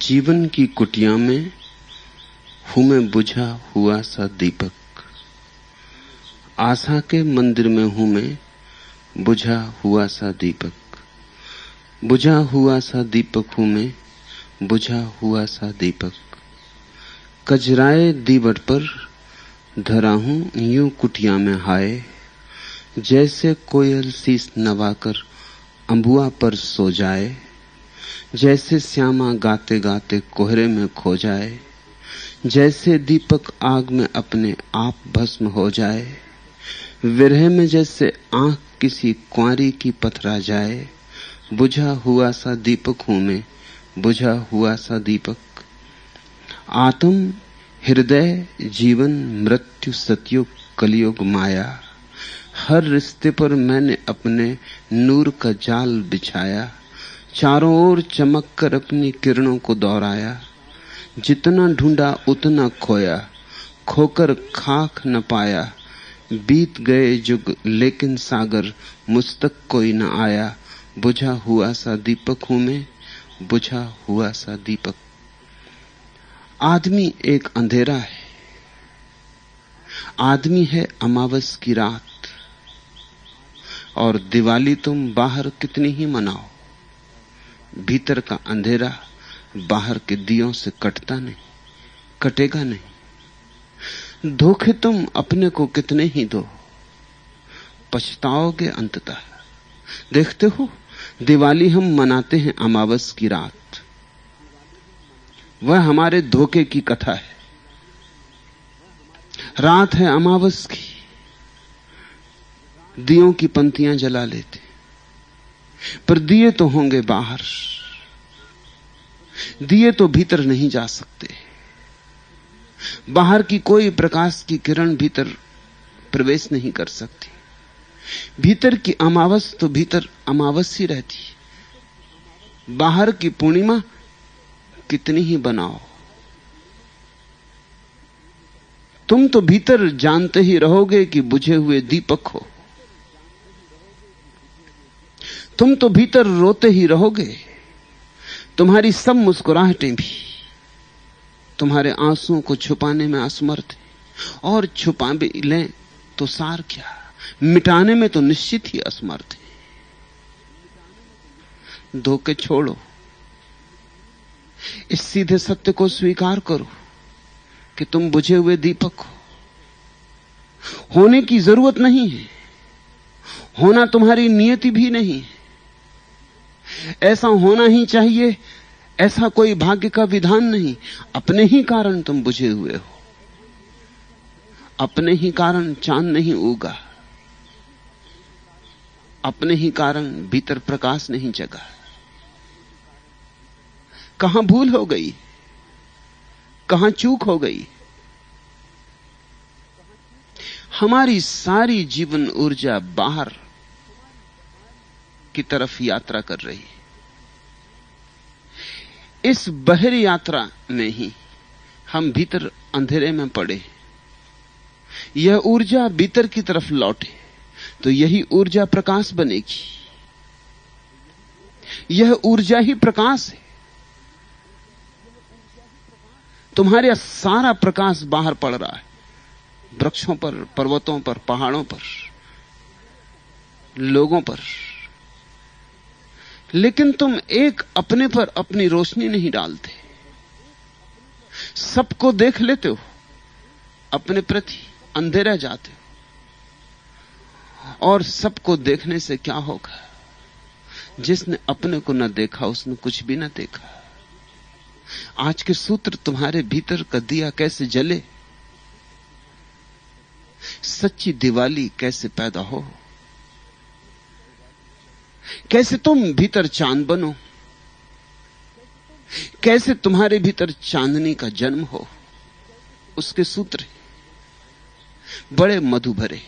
जीवन की कुटिया में हूं मैं बुझा हुआ सा दीपक, आशा के मंदिर में हूं मैं बुझा हुआ सा दीपक, बुझा हुआ सा दीपक हूं मैं बुझा हुआ सा दीपक, कजराए दीवट पर धरा हूं यूं कुटिया में हाय, जैसे कोयल शीश नवाकर अंबुआ पर सो जाए, जैसे श्यामा गाते गाते कोहरे में खो जाए, जैसे दीपक आग में अपने आप भस्म हो जाए, विरह में जैसे आंख किसी कुंवारी की पथरा जाए, बुझा हुआ सा दीपक हूं मैं बुझा हुआ सा दीपक। आत्म हृदय जीवन मृत्यु सतयुग कलयुग माया, हर रिश्ते पर मैंने अपने नूर का जाल बिछाया, चारों ओर चमक कर अपनी किरणों को दोहराया, जितना ढूंढा उतना खोया, खोकर खाक न पाया, बीत गए युग लेकिन सागर मुझ तक कोई न आया, बुझा हुआ सा दीपक हूं मैं बुझा हुआ सा दीपक। आदमी एक अंधेरा है, आदमी है अमावस की रात, और दिवाली तुम बाहर कितनी ही मनाओ, भीतर का अंधेरा बाहर के दियों से कटता नहीं, कटेगा नहीं। धोखे तुम अपने को कितने ही दो, पछताओगे अंततः। देखते हो, दिवाली हम मनाते हैं अमावस की रात, वह हमारे धोखे की कथा है। रात है अमावस की, दियों की पंक्तियां जला लेते, पर दिए तो होंगे बाहर, दिए तो भीतर नहीं जा सकते। बाहर की कोई प्रकाश की किरण भीतर प्रवेश नहीं कर सकती। भीतर की अमावस तो भीतर अमावस ही रहती। बाहर की पूर्णिमा कितनी ही बनाओ, तुम तो भीतर जानते ही रहोगे कि बुझे हुए दीपक हो। तुम तो भीतर रोते ही रहोगे। तुम्हारी सब मुस्कुराहटें भी तुम्हारे आंसुओं को छुपाने में असमर्थ हैं, और छुपा भी लें तो सार क्या, मिटाने में तो निश्चित ही असमर्थ हैं। धोखे छोड़ो, इस सीधे सत्य को स्वीकार करो कि तुम बुझे हुए दीपक हो। होने की जरूरत नहीं है, होना तुम्हारी नियति भी नहीं है। ऐसा होना ही चाहिए, ऐसा कोई भाग्य का विधान नहीं। अपने ही कारण तुम बुझे हुए हो, अपने ही कारण चांद नहीं उगा, अपने ही कारण भीतर प्रकाश नहीं जगा। कहां भूल हो गई, कहां चूक हो गई? हमारी सारी जीवन ऊर्जा बाहर की तरफ यात्रा कर रही है। इस बहिर यात्रा में ही हम भीतर अंधेरे में पड़े। यह ऊर्जा भीतर की तरफ लौटे तो यही ऊर्जा प्रकाश बनेगी। यह ऊर्जा ही प्रकाश है। तुम्हारा सारा प्रकाश बाहर पड़ रहा है, वृक्षों पर, पर्वतों पर, पहाड़ों पर, लोगों पर, लेकिन तुम एक अपने पर अपनी रोशनी नहीं डालते। सबको देख लेते हो, अपने प्रति अंधे रह जाते हो। और सबको देखने से क्या होगा? जिसने अपने को न देखा उसने कुछ भी न देखा। आज के सूत्र तुम्हारे भीतर का दिया कैसे जले, सच्ची दिवाली कैसे पैदा हो, कैसे तुम भीतर चांद बनो, कैसे तुम्हारे भीतर चांदनी का जन्म हो, उसके सूत्र बड़े मधु भरे।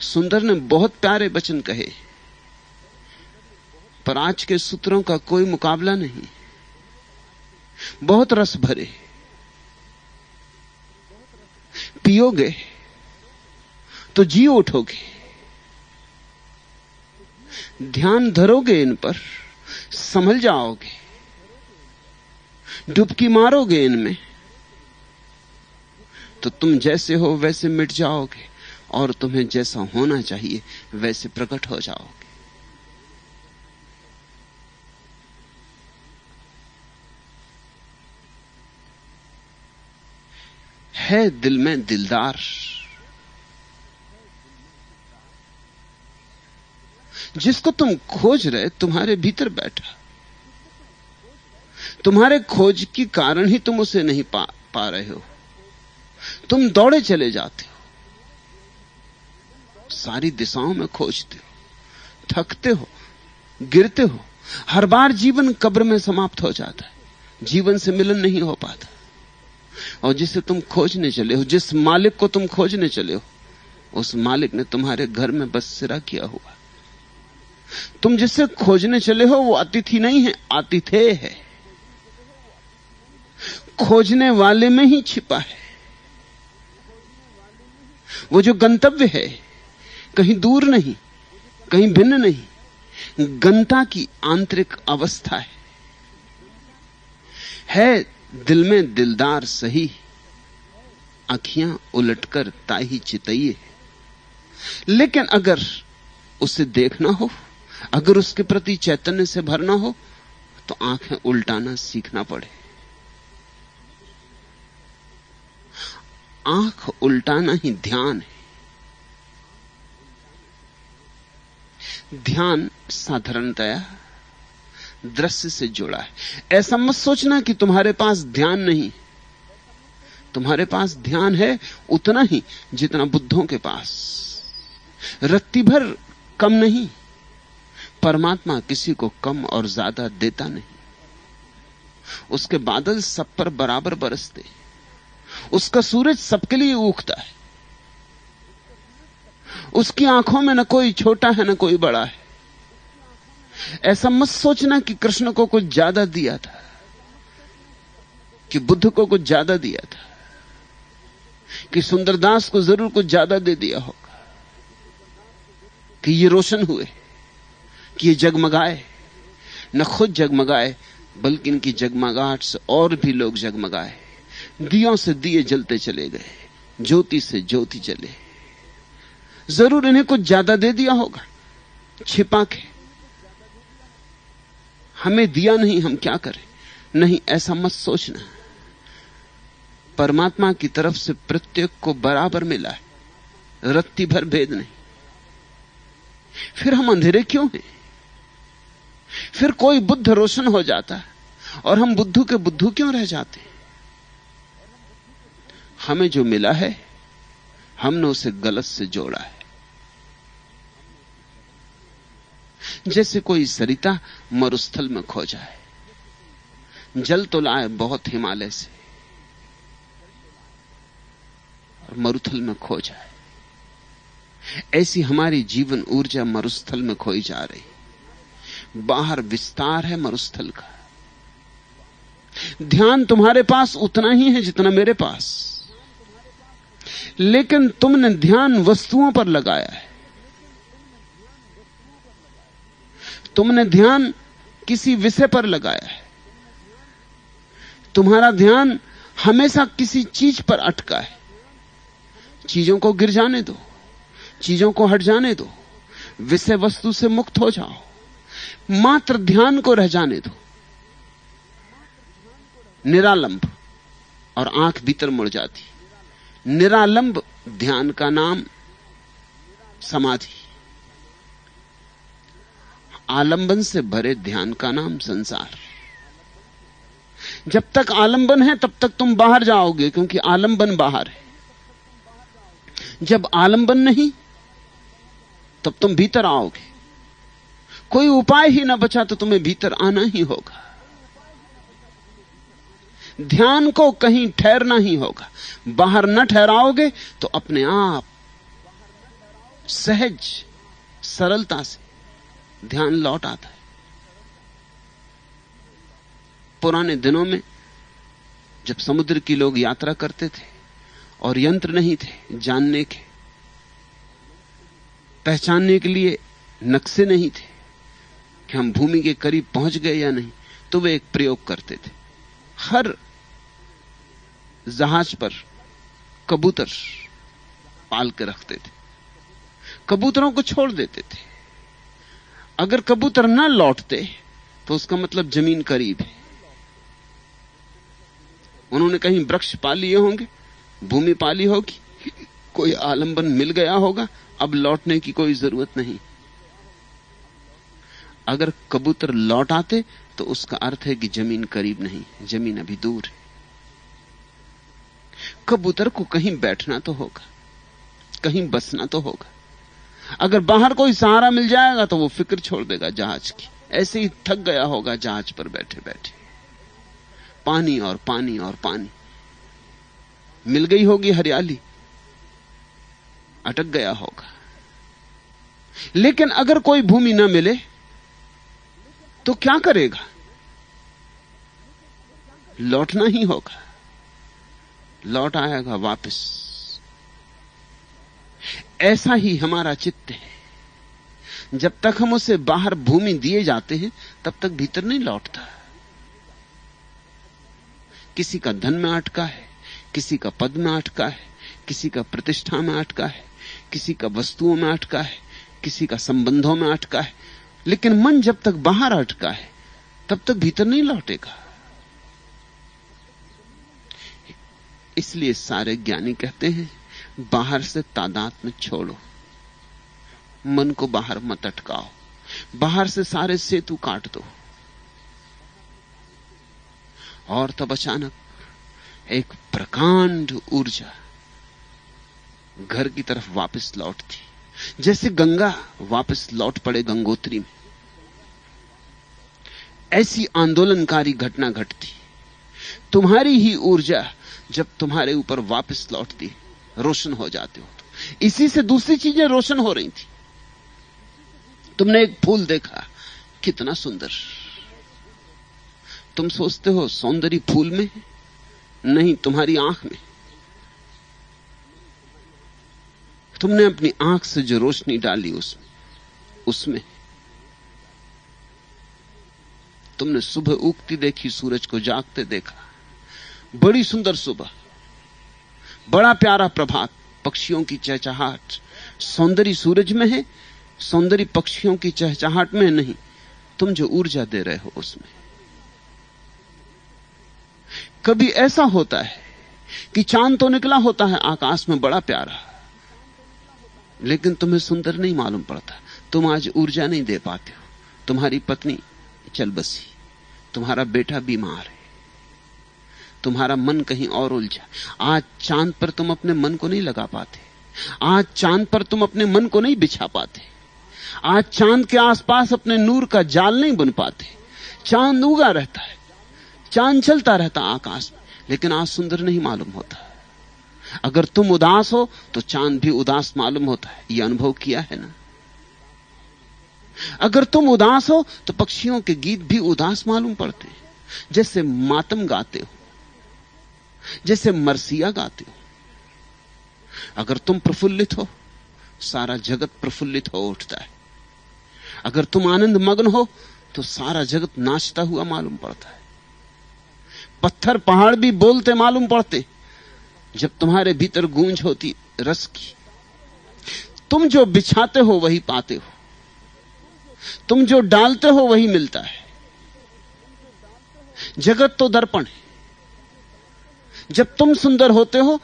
सुंदर ने बहुत प्यारे वचन कहे, पर आज के सूत्रों का कोई मुकाबला नहीं। बहुत रस भरे, पियोगे तो जी उठोगे, ध्यान धरोगे इन पर, संभल जाओगे। डुबकी मारोगे इनमें तो तुम जैसे हो वैसे मिट जाओगे और तुम्हें जैसा होना चाहिए वैसे प्रकट हो जाओगे। है दिल में दिलदार जिसको तुम खोज रहे, तुम्हारे भीतर बैठा। तुम्हारे खोज की कारण ही तुम उसे नहीं पा रहे हो। तुम दौड़े चले जाते हो, सारी दिशाओं में खोजते हो, थकते हो, गिरते हो। हर बार जीवन कब्र में समाप्त हो जाता है, जीवन से मिलन नहीं हो पाता। और जिसे तुम खोजने चले हो, जिस मालिक को तुम खोजने चले हो, उस मालिक ने तुम्हारे घर में बसेरा किया हुआ। तुम जिसे खोजने चले हो वो अतिथि नहीं है, आतिथेय है। खोजने वाले में ही छिपा है वो जो गंतव्य है, कहीं दूर नहीं, कहीं भिन्न नहीं, गंता की आंतरिक अवस्था है दिल में दिलदार सही, आंखियां उलटकर ताही चितइये। लेकिन अगर उसे देखना हो, अगर उसके प्रति चैतन्य से भरना हो, तो आंखें उल्टाना सीखना पड़े। आंख उल्टाना ही ध्यान है। ध्यान साधारणतया दृश्य से जुड़ा है। ऐसा मत सोचना कि तुम्हारे पास ध्यान नहीं। तुम्हारे पास ध्यान है उतना ही जितना बुद्धों के पास, रत्ती भर कम नहीं। परमात्मा किसी को कम और ज्यादा देता नहीं। उसके बादल सब पर बराबर बरसते, उसका सूरज सबके लिए उगता है। उसकी आंखों में न कोई छोटा है न कोई बड़ा है। ऐसा मत सोचना कि कृष्ण को कुछ ज्यादा दिया था, कि बुद्ध को कुछ ज्यादा दिया था, कि सुंदरदास को जरूर कुछ ज्यादा दे दिया होगा, कि ये रोशन हुए, कि ये जगमगाए। न खुद जगमगाए बल्कि इनकी जगमगाहट से और भी लोग जगमगाए। दियों से दिए जलते चले गए, ज्योति से ज्योति जले। जरूर इन्हें कुछ ज्यादा दे दिया होगा छिपा के, हमें दिया नहीं, हम क्या करें। नहीं, ऐसा मत सोचना। परमात्मा की तरफ से प्रत्येक को बराबर मिला है, रत्ती भर भेद नहीं। फिर हम अंधेरे क्यों हैं? फिर कोई बुद्ध रोशन हो जाता है और हम बुद्धू के बुद्धू क्यों रह जाते हैं? हमें जो मिला है हमने उसे गलत से जोड़ा है। जैसे कोई सरिता मरुस्थल में खो जाए, जल तो लाए बहुत हिमालय से और मरुस्थल में खो जाए, ऐसी हमारी जीवन ऊर्जा मरुस्थल में खोई जा रही। बाहर विस्तार है मरुस्थल का। ध्यान तुम्हारे पास उतना ही है जितना मेरे पास, लेकिन तुमने ध्यान वस्तुओं पर लगाया है। तुमने ध्यान किसी विषय पर लगाया है। तुम्हारा ध्यान हमेशा किसी चीज पर अटका है। चीजों को गिर जाने दो, चीजों को हट जाने दो, विषय वस्तु से मुक्त हो जाओ, मात्र ध्यान को रह जाने दो, निरालंब। और आंख भीतर मुड़ जाती। निरालंब ध्यान का नाम समाधि, आलंबन से भरे ध्यान का नाम संसार। जब तक आलंबन है तब तक तुम बाहर जाओगे, क्योंकि आलंबन बाहर है। जब आलंबन नहीं तब तुम भीतर आओगे। कोई उपाय ही ना बचा तो तुम्हें भीतर आना ही होगा। ध्यान को कहीं ठहरना ही होगा। बाहर न ठहराओगे तो अपने आप सहज सरलता से ध्यान लौट आता है। पुराने दिनों में जब समुद्र की लोग यात्रा करते थे और यंत्र नहीं थे जानने के, पहचानने के लिए नक्शे नहीं थे कि हम भूमि के करीब पहुंच गए या नहीं, तो वे एक प्रयोग करते थे। हर जहाज पर कबूतर पाल के रखते थे, कबूतरों को छोड़ देते थे। अगर कबूतर न लौटते तो उसका मतलब जमीन करीब है। उन्होंने कहीं वृक्ष पा लिए होंगे, भूमि पाली होगी, कोई आलंबन मिल गया होगा, अब लौटने की कोई जरूरत नहीं। अगर कबूतर लौट आते तो उसका अर्थ है कि जमीन करीब नहीं, जमीन अभी दूर है। कबूतर को कहीं बैठना तो होगा, कहीं बसना तो होगा। अगर बाहर कोई सहारा मिल जाएगा तो वो फिक्र छोड़ देगा जहाज की। ऐसे ही थक गया होगा जहाज पर बैठे बैठे, पानी और पानी और पानी। मिल गई होगी हरियाली, अटक गया होगा। लेकिन अगर कोई भूमि ना मिले तो क्या करेगा? लौटना ही होगा, लौट आएगा वापस। ऐसा ही हमारा चित्त है। जब तक हम उसे बाहर भूमि दिए जाते हैं तब तक भीतर नहीं लौटता। किसी का धन में अटका है, किसी का पद में अटका है, किसी का प्रतिष्ठा में अटका है, किसी का वस्तुओं में अटका है, किसी का संबंधों में अटका है। लेकिन मन जब तक बाहर अटका है तब तक भीतर नहीं लौटेगा। इसलिए सारे ज्ञानी कहते हैं बाहर से तादात्म्य छोड़ो, मन को बाहर मत अटकाओ, बाहर से सारे सेतु काट दो। और तब अचानक एक प्रकांड ऊर्जा घर की तरफ वापस लौटती, जैसे गंगा वापस लौट पड़े गंगोत्री में। ऐसी आंदोलनकारी घटना घटती। तुम्हारी ही ऊर्जा जब तुम्हारे ऊपर वापस लौटती, रोशन हो जाते हो। इसी से दूसरी चीजें रोशन हो रही थी। तुमने एक फूल देखा, कितना सुंदर। तुम सोचते हो सौंदर्य फूल में है? नहीं, तुम्हारी आंख में। तुमने अपनी आंख से जो रोशनी डाली उसमें तुमने सुबह उगती देखी, सूरज को जागते देखा, बड़ी सुंदर सुबह, बड़ा प्यारा प्रभात, पक्षियों की चहचहाट। सौंदर्य सूरज में है, सौंदर्य पक्षियों की चहचहाट में नहीं, तुम जो ऊर्जा दे रहे हो उसमें। कभी ऐसा होता है कि चांद तो निकला होता है आकाश में बड़ा प्यारा, लेकिन तुम्हें सुंदर नहीं मालूम पड़ता। तुम आज ऊर्जा नहीं दे पाते हो। तुम्हारी पत्नी चल बसी, तुम्हारा बेटा बीमार है, तुम्हारा मन कहीं और उलझा। आज चांद पर तुम अपने मन को नहीं लगा पाते, आज चांद पर तुम अपने मन को नहीं बिछा पाते, आज चांद के आसपास अपने नूर का जाल नहीं बुन पाते। चांद उगा रहता है, चांद चलता रहता आकाश में, लेकिन आज सुंदर नहीं मालूम होता। अगर तुम उदास हो तो चांद भी उदास मालूम होता है, यह अनुभव किया है ना? अगर तुम उदास हो तो पक्षियों के गीत भी उदास मालूम पड़ते हैं, जैसे मातम गाते हो, जैसे मरसिया गाते हो। अगर तुम प्रफुल्लित हो, सारा जगत प्रफुल्लित हो उठता है। अगर तुम आनंद मग्न हो तो सारा जगत नाचता हुआ मालूम पड़ता है। पत्थर पहाड़ भी बोलते मालूम पड़ते जब तुम्हारे भीतर गूंज होती रस की। तुम जो बिछाते हो वही पाते हो, तुम जो डालते हो वही मिलता है। जगत तो दर्पण है, जब तुम सुंदर होते हो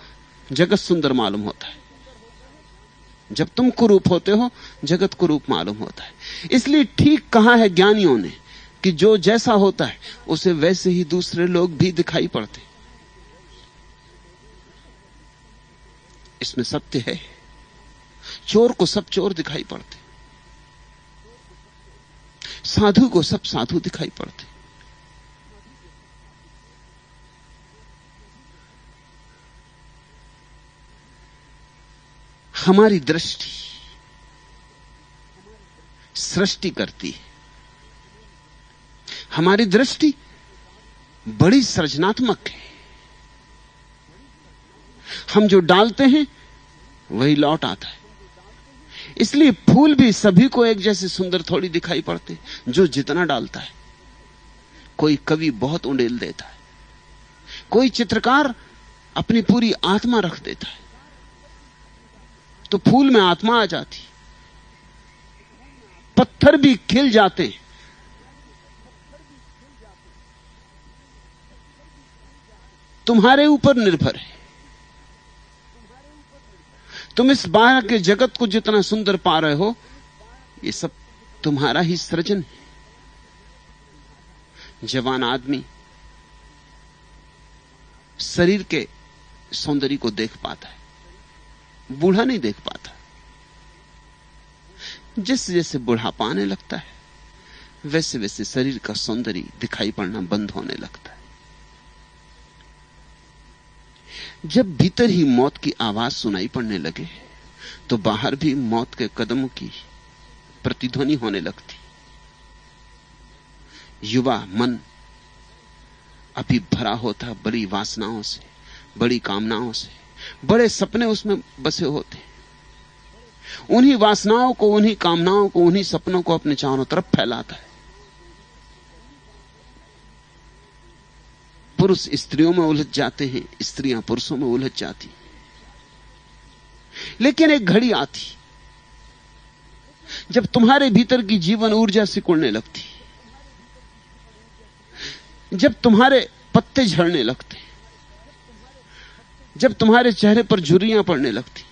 जगत सुंदर मालूम होता है, जब तुम कुरूप होते हो जगत कुरूप मालूम होता है। इसलिए ठीक कहा है ज्ञानियों ने कि जो जैसा होता है उसे वैसे ही दूसरे लोग भी दिखाई पड़ते। इसमें सत्य है। चोर को सब चोर दिखाई पड़ते, साधु को सब साधु दिखाई पड़ते। हमारी दृष्टि सृष्टि करती है। हमारी दृष्टि बड़ी सृजनात्मक है। हम जो डालते हैं वही लौट आता है। इसलिए फूल भी सभी को एक जैसे सुंदर थोड़ी दिखाई पड़ते, जो जितना डालता है। कोई कवि बहुत उंडेल देता है, कोई चित्रकार अपनी पूरी आत्मा रख देता है तो फूल में आत्मा आ जाती, पत्थर भी खिल जाते हैं। तुम्हारे ऊपर निर्भर है। तुम इस बाहर के जगत को जितना सुंदर पा रहे हो, ये सब तुम्हारा ही सृजन है। जवान आदमी शरीर के सौंदर्य को देख पाता है, बूढ़ा नहीं देख पाता। जैसे जैसे बुढ़ापा आने लगता है, वैसे वैसे शरीर का सौंदर्य दिखाई पड़ना बंद होने लगता है। जब भीतर ही मौत की आवाज सुनाई पड़ने लगे तो बाहर भी मौत के कदमों की प्रतिध्वनि होने लगती। युवा मन अभी भरा होता बड़ी वासनाओं से, बड़ी कामनाओं से, बड़े सपने उसमें बसे होते। उन्हीं वासनाओं को, उन्हीं कामनाओं को, उन्हीं सपनों को अपने चारों तरफ फैलाता है। पुरुष स्त्रियों में उलझ जाते हैं, स्त्रियां पुरुषों में उलझ जाती। लेकिन एक घड़ी आती जब तुम्हारे भीतर की जीवन ऊर्जा सिकुड़ने लगती, जब तुम्हारे पत्ते झड़ने लगते, जब तुम्हारे चेहरे पर झुर्रियां पड़ने लगती,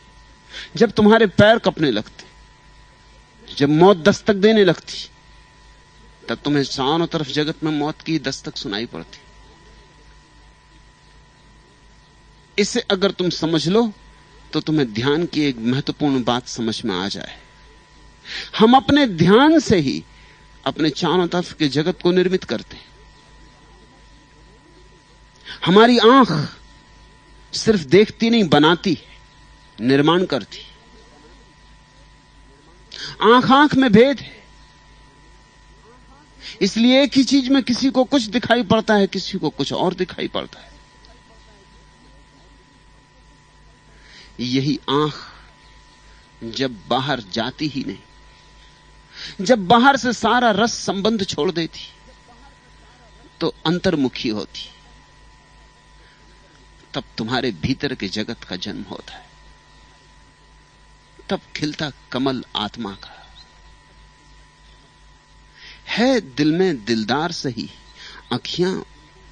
जब तुम्हारे पैर कपने लगते, जब मौत दस्तक देने लगती, तब तुम्हें चारों तरफ जगत में मौत की दस्तक सुनाई पड़ती। इसे अगर तुम समझ लो तो तुम्हें ध्यान की एक महत्वपूर्ण बात समझ में आ जाए। हम अपने ध्यान से ही अपने चारों तरफ के जगत को निर्मित करते हैं। हमारी आंख सिर्फ देखती नहीं, बनाती है, निर्माण करती। आंख आंख में भेद है, इसलिए एक ही चीज में किसी को कुछ दिखाई पड़ता है, किसी को कुछ और दिखाई पड़ता है। यही आंख जब बाहर जाती ही नहीं, जब बाहर से सारा रस संबंध छोड़ देती, तो अंतर्मुखी होती, तब तुम्हारे भीतर के जगत का जन्म होता है। तब खिलता कमल आत्मा का है। दिल में दिलदार सही, आंखियां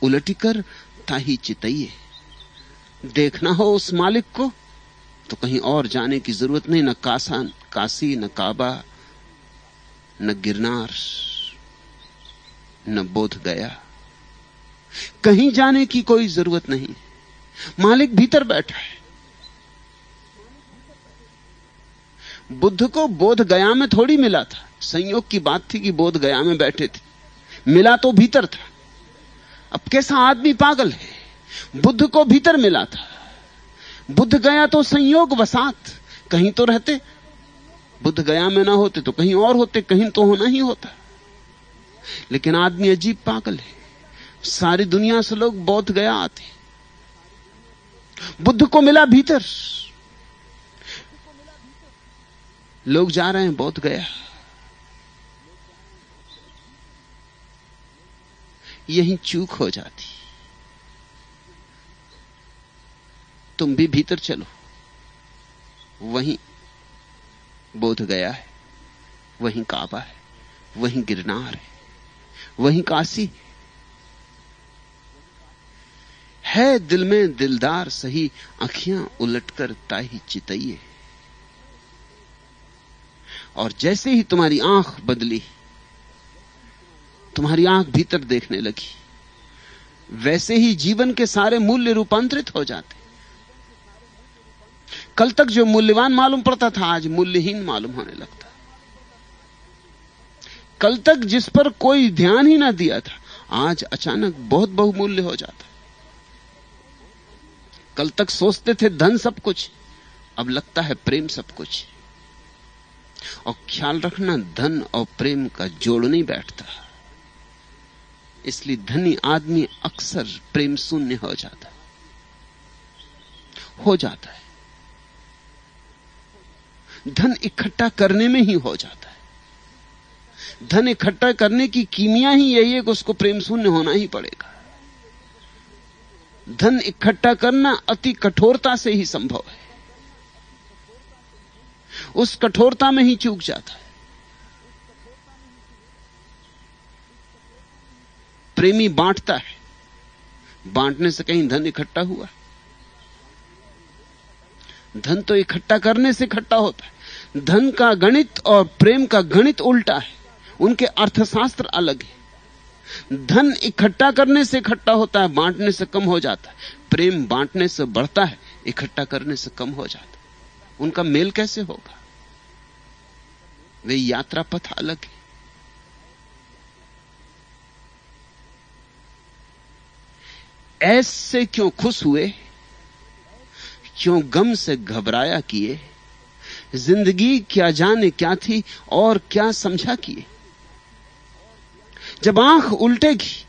उलटिकर ताही चितइए। देखना हो उस मालिक को तो कहीं और जाने की जरूरत नहीं। न काशी, न काबा, न गिरनार, न बोध गया, कहीं जाने की कोई जरूरत नहीं। मालिक भीतर बैठा है। बुद्ध को बोध गया में थोड़ी मिला था, संयोग की बात थी कि बोध गया में बैठे थे, मिला तो भीतर था। अब कैसा आदमी पागल है, बुद्ध को भीतर मिला था। बुद्ध गया तो संयोग वसात, कहीं तो रहते। बुद्ध गया में ना होते तो कहीं और होते, कहीं तो होना ही होता। लेकिन आदमी अजीब पागल है। सारी दुनिया से लोग बोध गया आते, बुद्ध को मिला भीतर। लोग जा रहे हैं बोध गया। यही चूक हो जाती। तुम भी भीतर चलो, वहीं बोध गया है, वहीं काबा है, वहीं गिरनार है, वहीं काशी है। दिल में दिलदार सही, आंखियां उलटकर ताही चितइए। और जैसे ही तुम्हारी आंख बदली, तुम्हारी आंख भीतर देखने लगी, वैसे ही जीवन के सारे मूल्य रूपांतरित हो जाते। कल तक जो मूल्यवान मालूम पड़ता था, आज मूल्यहीन मालूम होने लगता। कल तक जिस पर कोई ध्यान ही ना दिया था, आज अचानक बहुत बहुमूल्य हो जाता। कल तक सोचते थे धन सब कुछ, अब लगता है प्रेम सब कुछ। और ख्याल रखना, धन और प्रेम का जोड़ नहीं बैठता, इसलिए धनी आदमी अक्सर प्रेम शून्य हो जाता है। धन इकट्ठा करने में ही हो जाता है। धन इकट्ठा करने की कीमिया ही यही है कि उसको प्रेम शून्य होना ही पड़ेगा। धन इकट्ठा करना अति कठोरता से ही संभव है। उस कठोरता में ही चूक जाता है। प्रेमी बांटता है, बांटने से कहीं धन इकट्ठा हुआ? धन तो इकट्ठा करने से इकट्ठा होता है। धन का गणित और प्रेम का गणित उल्टा है, उनके अर्थशास्त्र अलग है। धन इकट्ठा करने से इकट्ठा होता है, बांटने से कम हो जाता है। प्रेम बांटने से बढ़ता है, इकट्ठा करने से कम हो जाता है। उनका मेल कैसे होगा? वे यात्रा पथ अलग है। ऐसे क्यों खुश हुए, क्यों गम से घबराया किए, जिंदगी क्या जाने क्या थी और क्या समझा किए। जब आंख उल्टेगी,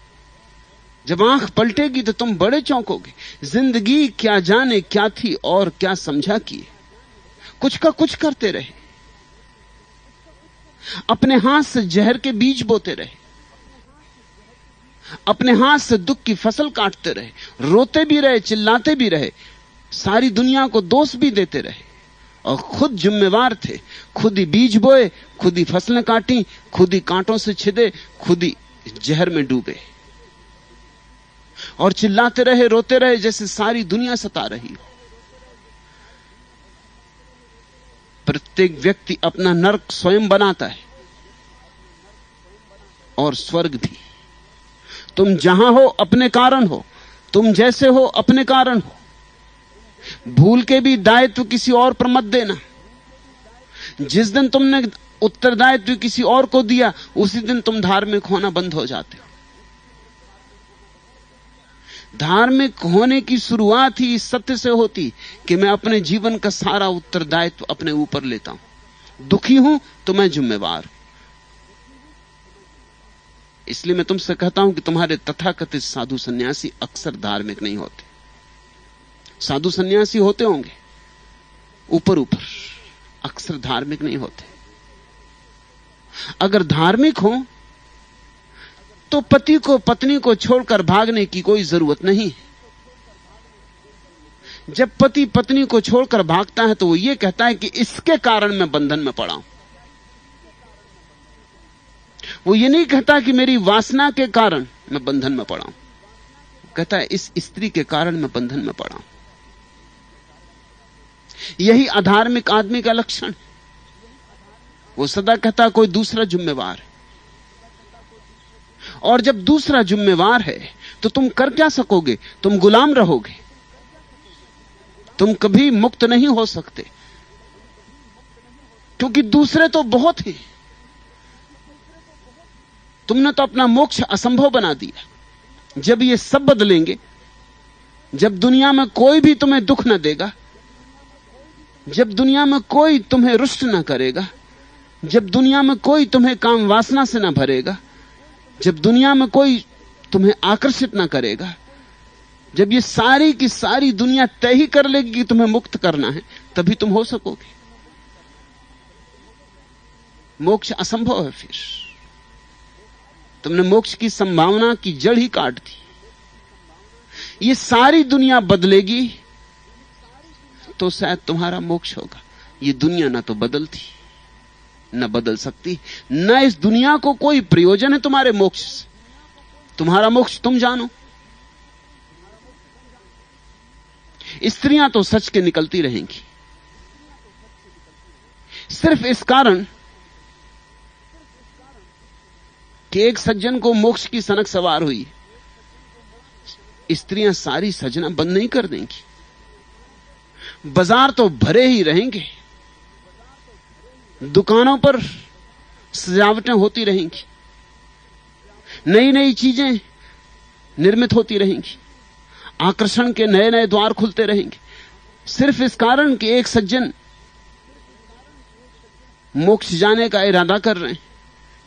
जब आंख पलटेगी तो तुम बड़े चौंकोगे। जिंदगी क्या जाने क्या थी और क्या समझा किए। कुछ का कुछ करते रहे, अपने हाथ से जहर के बीज बोते रहे, अपने हाथ से दुख की फसल काटते रहे, रोते भी रहे, चिल्लाते भी रहे, सारी दुनिया को दोष भी देते रहे, और खुद जिम्मेवार थे। खुद ही बीज बोए, खुद ही फसलें काटी, खुद ही कांटों से छिदे, खुद ही जहर में डूबे, और चिल्लाते रहे, रोते रहे, जैसे सारी दुनिया सता रही हो। प्रत्येक व्यक्ति अपना नरक स्वयं बनाता है, और स्वर्ग भी। तुम जहां हो अपने कारण हो, तुम जैसे हो अपने कारण हो। भूल के भी दायित्व किसी और पर मत देना। जिस दिन तुमने उत्तरदायित्व किसी और को दिया, उसी दिन तुम धार्मिक होना बंद हो जाते हो। धार्मिक होने की शुरुआत ही इस सत्य से होती कि मैं अपने जीवन का सारा उत्तरदायित्व अपने ऊपर लेता हूं। दुखी हूं तो मैं जिम्मेवार हूं। इसलिए मैं तुमसे कहता हूं कि तुम्हारे तथाकथित साधु सन्यासी अक्सर धार्मिक नहीं होते। साधु सन्यासी होते होंगे ऊपर ऊपर, अक्सर धार्मिक नहीं होते। अगर धार्मिक हो तो पति को पत्नी को छोड़कर भागने की कोई जरूरत नहीं है। जब पति पत्नी को छोड़कर भागता है तो वो ये कहता है कि इसके कारण मैं बंधन में पड़ा हूं। वो ये नहीं कहता कि मेरी वासना के कारण मैं बंधन में पड़ा हूं, कहता है इस स्त्री के कारण मैं बंधन में पड़ा हूं। यही अधार्मिक आदमी का लक्षण है। वो सदा कहता कोई दूसरा जिम्मेवार है, और जब दूसरा जिम्मेवार है तो तुम कर क्या सकोगे? तुम गुलाम रहोगे। तुम कभी मुक्त नहीं हो सकते, क्योंकि दूसरे तो बहुत हैं। तुमने तो अपना मोक्ष असंभव बना दिया। जब ये सब बदलेंगे, जब दुनिया में कोई भी तुम्हें दुख न देगा, जब दुनिया में कोई तुम्हें रुष्ट न करेगा, जब दुनिया में कोई तुम्हें काम वासना से न भरेगा, जब दुनिया में कोई तुम्हें आकर्षित न करेगा, जब ये सारी की सारी दुनिया तय ही कर लेगी कि तुम्हें मुक्त करना है, तभी तुम हो सकोगे। मोक्ष असंभव है। फिर तुमने मोक्ष की संभावना की जड़ ही काट दी। ये सारी दुनिया बदलेगी तो शायद तुम्हारा मोक्ष होगा। ये दुनिया ना तो बदलती, न बदल सकती, न इस दुनिया को कोई प्रयोजन है तुम्हारे मोक्ष से। तुम्हारा मोक्ष तुम जानो। स्त्रियां तो सच के निकलती रहेंगी, सिर्फ इस कारण कि एक सज्जन को मोक्ष की सनक सवार हुई। स्त्रियां सारी सजना बंद नहीं कर देंगी। बाजार तो भरे ही रहेंगे, दुकानों पर सजावटें होती रहेंगी, नई नई चीजें निर्मित होती रहेंगी, आकर्षण के नए नए द्वार खुलते रहेंगे, सिर्फ इस कारण कि एक सज्जन मोक्ष जाने का इरादा कर रहे हैं।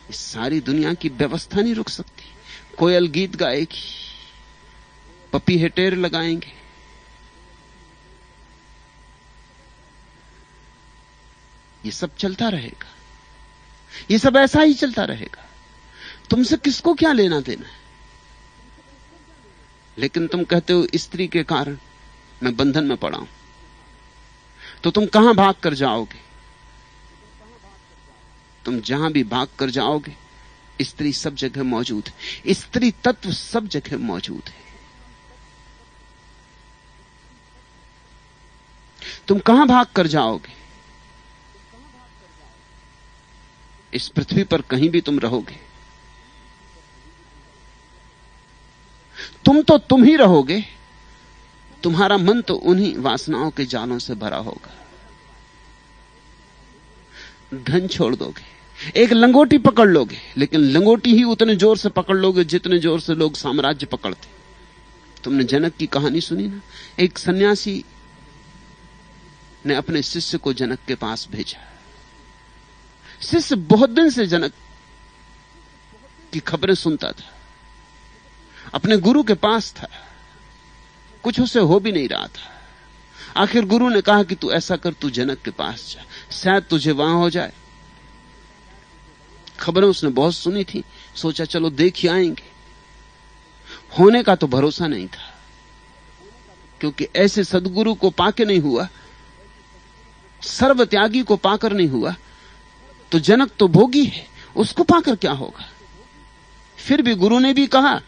इस सारी दुनिया की व्यवस्था नहीं रुक सकती। कोयल गीत गाएगी, पपी हेटेर लगाएंगे, ये सब चलता रहेगा। ये सब ऐसा ही चलता रहेगा। तुमसे किसको क्या लेना देना है? लेकिन तुम कहते हो स्त्री के कारण मैं बंधन में पड़ा हूं, तो तुम कहां भाग कर जाओगे? तुम जहां भी भाग कर जाओगे, स्त्री सब जगह मौजूद है, स्त्री तत्व सब जगह मौजूद है। तुम कहां भाग कर जाओगे? इस पृथ्वी पर कहीं भी तुम रहोगे, तुम तो तुम ही रहोगे, तुम्हारा मन तो उन्हीं वासनाओं के जालों से भरा होगा। धन छोड़ दोगे, एक लंगोटी पकड़ लोगे, लेकिन लंगोटी ही उतने जोर से पकड़ लोगे जितने जोर से लोग साम्राज्य पकड़ते। तुमने जनक की कहानी सुनी ना? एक सन्यासी ने अपने शिष्य को जनक के पास भेजा। शिष्य बहुत दिन से जनक की खबरें सुनता था, अपने गुरु के पास था, कुछ उसे हो भी नहीं रहा था। आखिर गुरु ने कहा कि तू ऐसा कर, तू जनक के पास जा, शायद तुझे वहां हो जाए। खबरें उसने बहुत सुनी थी, सोचा चलो देख ही आएंगे। होने का तो भरोसा नहीं था, क्योंकि ऐसे सदगुरु को पाके नहीं हुआ, सर्वत्यागी को पाकर नहीं हुआ, तो जनक तो भोगी है, उसको पाकर क्या होगा? फिर भी गुरु ने भी कहा,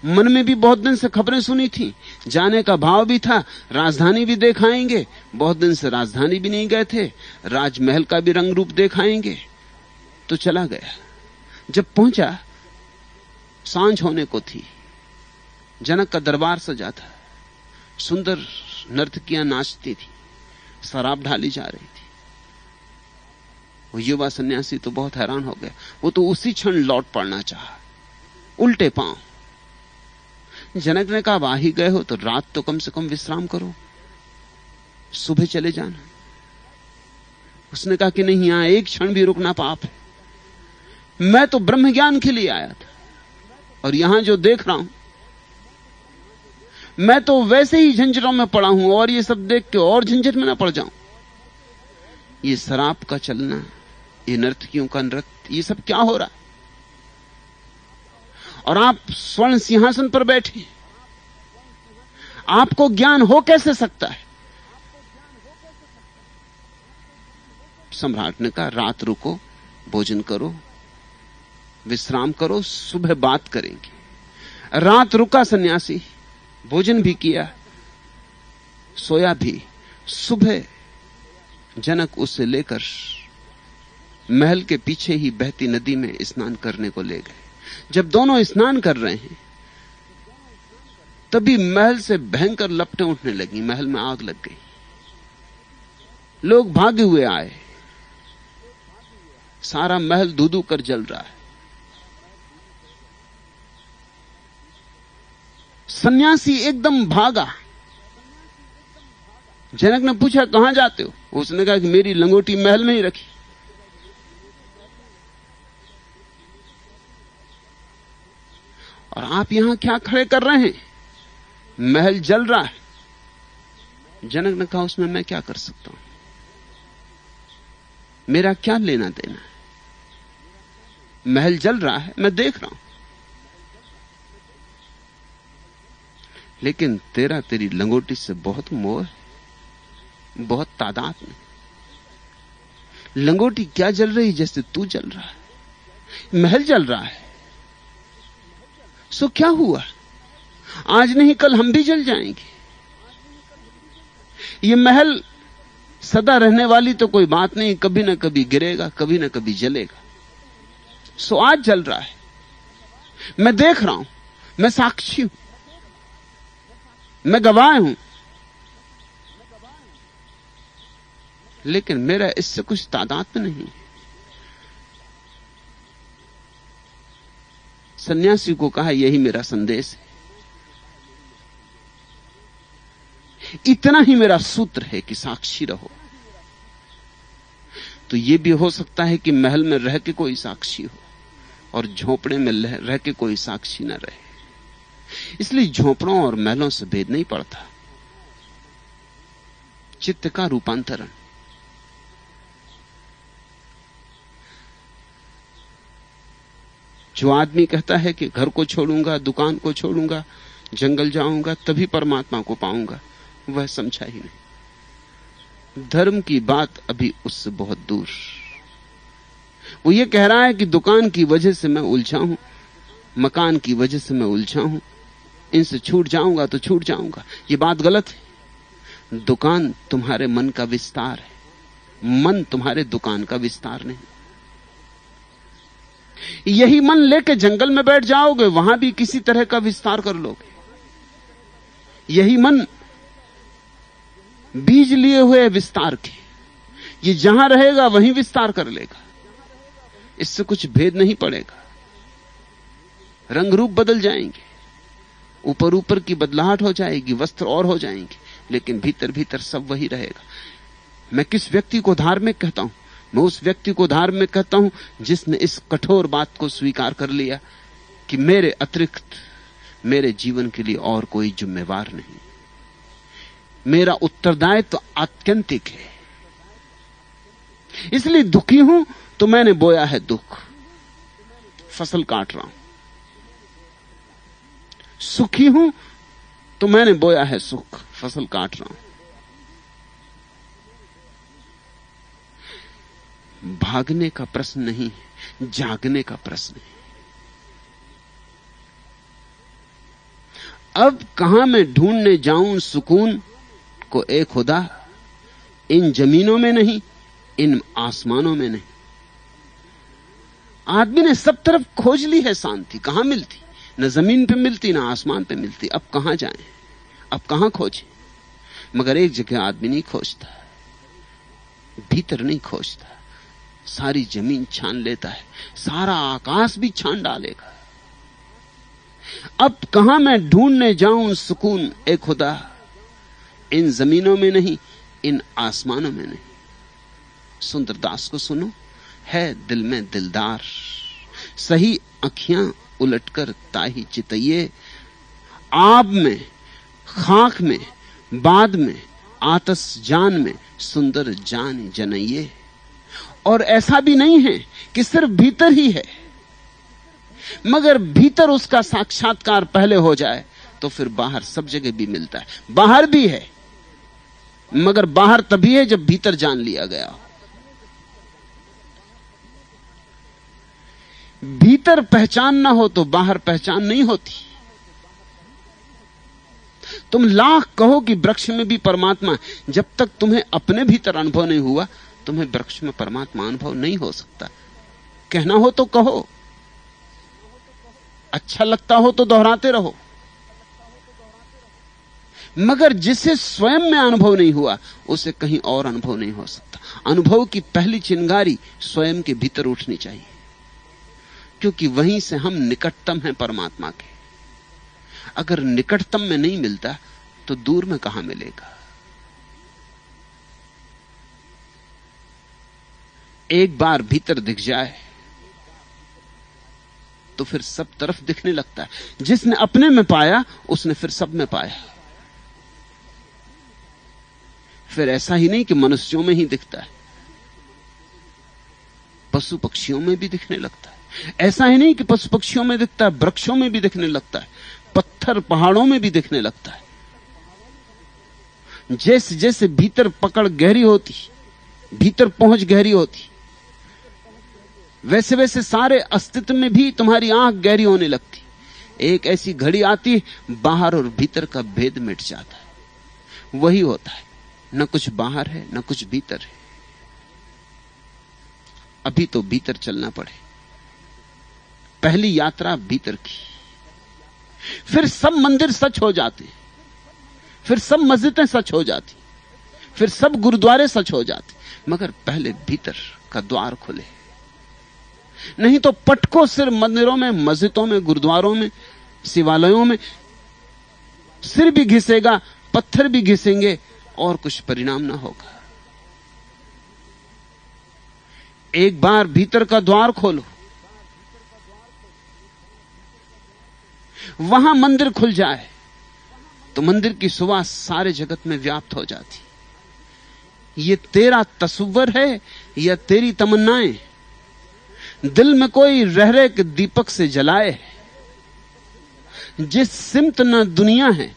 मन में भी बहुत दिन से खबरें सुनी थी, जाने का भाव भी था, राजधानी भी दिखाएंगे, बहुत दिन से राजधानी भी नहीं गए थे, राजमहल का भी रंग रूप दिखाएंगे। तो चला गया। जब पहुंचा, सांझ होने को थी, जनक का दरबार सजा था, सुंदर नर्तकियां नाचती थी, शराब ढाली जा रही थी। वो युवा सन्यासी तो बहुत हैरान हो गया, वो तो उसी क्षण लौट पड़ना चाहा, उल्टे पांव। जनक ने कहा, आ ही गए हो तो रात तो कम से कम विश्राम करो, सुबह चले जाना। उसने कहा कि नहीं, यहां एक क्षण भी रुकना पाप है। मैं तो ब्रह्म ज्ञान के लिए आया था, और यहां जो देख रहा हूं, मैं तो वैसे ही झंझटों में पड़ा हूं, और ये सब देख के और झंझट में ना पड़ जाऊं। ये शराब का चलना, ये नर्तकियों का नृत्य, ये सब क्या हो रहा है? और आप स्वर्ण सिंहासन पर बैठे, आपको ज्ञान हो कैसे सकता है? सम्राट ने कहा, रात रुको, भोजन करो, विश्राम करो, सुबह बात करेंगे। रात रुका सन्यासी, भोजन भी किया, सोया भी। सुबह जनक उसे लेकर महल के पीछे ही बहती नदी में स्नान करने को ले गए। जब दोनों स्नान कर रहे हैं, तभी महल से भयंकर लपटें उठने लगी, महल में आग लग गई। लोग भागे हुए आए, सारा महल धू-धू कर जल रहा है। सन्यासी एकदम भागा। जनक ने पूछा, कहां जाते हो? उसने कहा कि मेरी लंगोटी महल में ही रखी। और आप यहां क्या खड़े कर रहे हैं? महल जल रहा है। जनक ने कहा, उसमें मैं क्या कर सकता हूं? मेरा क्या लेना देना है? महल जल रहा है, मैं देख रहा हूं, लेकिन तेरी लंगोटी से बहुत मोह है, बहुत तादाद में। लंगोटी क्या जल रही जैसे तू जल रहा है। महल जल रहा है, सो क्या हुआ? आज नहीं कल हम भी जल जाएंगे। ये महल सदा रहने वाली तो कोई बात नहीं, कभी ना कभी गिरेगा, कभी ना कभी जलेगा। सो आज जल रहा है, मैं देख रहा हूं, मैं साक्षी हूं, मैं गवाह हूं, लेकिन मेरा इससे कुछ तादाद में नहीं। सन्यासी को कहा, यही मेरा संदेश है, इतना ही मेरा सूत्र है कि साक्षी रहो। तो यह भी हो सकता है कि महल में रह के कोई साक्षी हो और झोपड़े में रह के कोई साक्षी न रहे। इसलिए झोपड़ों और महलों से भेद नहीं पड़ता। चित्त का रूपांतरण। जो आदमी कहता है कि घर को छोड़ूंगा, दुकान को छोड़ूंगा, जंगल जाऊंगा तभी परमात्मा को पाऊंगा, वह समझा ही नहीं। धर्म की बात अभी उससे बहुत दूर। वो ये कह रहा है कि दुकान की वजह से मैं उलझा हूं, मकान की वजह से मैं उलझा हूं, इनसे छूट जाऊंगा तो छूट जाऊंगा। ये बात गलत है। दुकान तुम्हारे मन का विस्तार है, मन तुम्हारे दुकान का विस्तार नहीं। यही मन लेके जंगल में बैठ जाओगे, वहां भी किसी तरह का विस्तार कर लोगे। यही मन बीज लिए हुए विस्तार के, ये जहां रहेगा वहीं विस्तार कर लेगा। इससे कुछ भेद नहीं पड़ेगा। रंग रूप बदल जाएंगे, ऊपर ऊपर की बदलाहट हो जाएगी, वस्त्र और हो जाएंगे, लेकिन भीतर भीतर सब वही रहेगा। मैं किस व्यक्ति को धार्मिक कहता हूं? मैं उस व्यक्ति को धार्मिक कहता हूं जिसने इस कठोर बात को स्वीकार कर लिया कि मेरे अतिरिक्त मेरे जीवन के लिए और कोई जिम्मेवार नहीं, मेरा उत्तरदायित्व आत्यंतिक है। इसलिए दुखी हूं तो मैंने बोया है दुख, फसल काट रहा हूं। सुखी हूं तो मैंने बोया है सुख, फसल काट रहा हूं। भागने का प्रश्न नहीं है, जागने का प्रश्न है। अब कहां मैं ढूंढने जाऊं सुकून को, एक खुदा इन जमीनों में नहीं, इन आसमानों में नहीं। आदमी ने सब तरफ खोज ली है शांति, कहां मिलती? न जमीन पे मिलती, न आसमान पे मिलती। अब कहां जाएं, अब कहां खोजें? मगर एक जगह आदमी नहीं खोजता, भीतर नहीं खोजता। सारी जमीन छान लेता है, सारा आकाश भी छान डालेगा। अब कहां मैं ढूंढने जाऊं सुकून, ए खुदा, इन जमीनों में नहीं, इन आसमानों में नहीं। सुंदरदास को सुनो, है दिल में दिलदार, सही अखियां उलटकर ताही चितइये, आब में, खाक में, बाद में, आतस जान में, सुंदर जान जनइये। और ऐसा भी नहीं है कि सिर्फ भीतर ही है, मगर भीतर उसका साक्षात्कार पहले हो जाए तो फिर बाहर सब जगह भी मिलता है। बाहर भी है, मगर बाहर तभी है जब भीतर जान लिया गया हो। भीतर पहचान ना हो तो बाहर पहचान नहीं होती। तुम लाख कहो कि वृक्ष में भी परमात्मा, जब तक तुम्हें अपने भीतर अनुभव नहीं हुआ, तुम्हें वृक्ष में परमात्मा अनुभव नहीं हो सकता। कहना हो तो कहो, अच्छा लगता हो तो दोहराते रहो, मगर जिसे स्वयं में अनुभव नहीं हुआ उसे कहीं और अनुभव नहीं हो सकता। अनुभव की पहली चिंगारी स्वयं के भीतर उठनी चाहिए, क्योंकि वहीं से हम निकटतम हैं परमात्मा के। अगर निकटतम में नहीं मिलता तो दूर में कहां मिलेगा? एक बार भीतर दिख जाए तो फिर सब तरफ दिखने लगता है। जिसने अपने में पाया उसने फिर सब में पाया। फिर ऐसा ही नहीं कि मनुष्यों में ही दिखता है, पशु पक्षियों में भी दिखने लगता है। ऐसा ही नहीं कि पशु पक्षियों में दिखता है, वृक्षों में भी दिखने लगता है, पत्थर पहाड़ों में भी दिखने लगता है। जैसे जैसे भीतर पकड़ गहरी होती, भीतर पहुंच गहरी होती, वैसे वैसे सारे अस्तित्व में भी तुम्हारी आंख गहरी होने लगती। एक ऐसी घड़ी आती, बाहर और भीतर का भेद मिट जाता है। वही होता है, न कुछ बाहर है न कुछ भीतर है। अभी तो भीतर चलना पड़े। पहली यात्रा भीतर की, फिर सब मंदिर सच हो जाते, फिर सब मस्जिदें सच हो जाती, फिर सब गुरुद्वारे सच हो जाते, मगर पहले भीतर का द्वार खुले। नहीं तो पटको सिर मंदिरों में, मस्जिदों में, गुरुद्वारों में, शिवालयों में सिर भी घिसेगा, पत्थर भी घिसेंगे और कुछ परिणाम ना होगा। एक बार भीतर का द्वार खोलो, वहां मंदिर खुल जाए तो मंदिर की सुवास सारे जगत में व्याप्त हो जाती। ये तेरा तस्वर है या तेरी तमन्नाएं? दिल में कोई रह रहे के दीपक से जलाए, जिस सिमत न दुनिया है,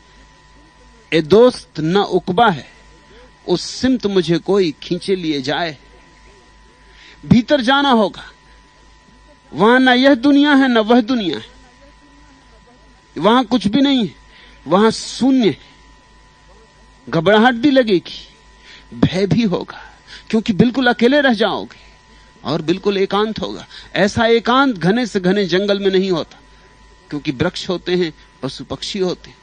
ए दोस्त न उकबा है, उस सिमत मुझे कोई खींचे लिए जाए। भीतर जाना होगा, वहां न यह दुनिया है न वह दुनिया है, वहां कुछ भी नहीं है, वहां शून्य है। घबराहट भी लगेगी, भय भी होगा, क्योंकि बिल्कुल अकेले रह जाओगे और बिल्कुल एकांत होगा। ऐसा एकांत घने से घने जंगल में नहीं होता, क्योंकि वृक्ष होते हैं, पशु पक्षी होते हैं,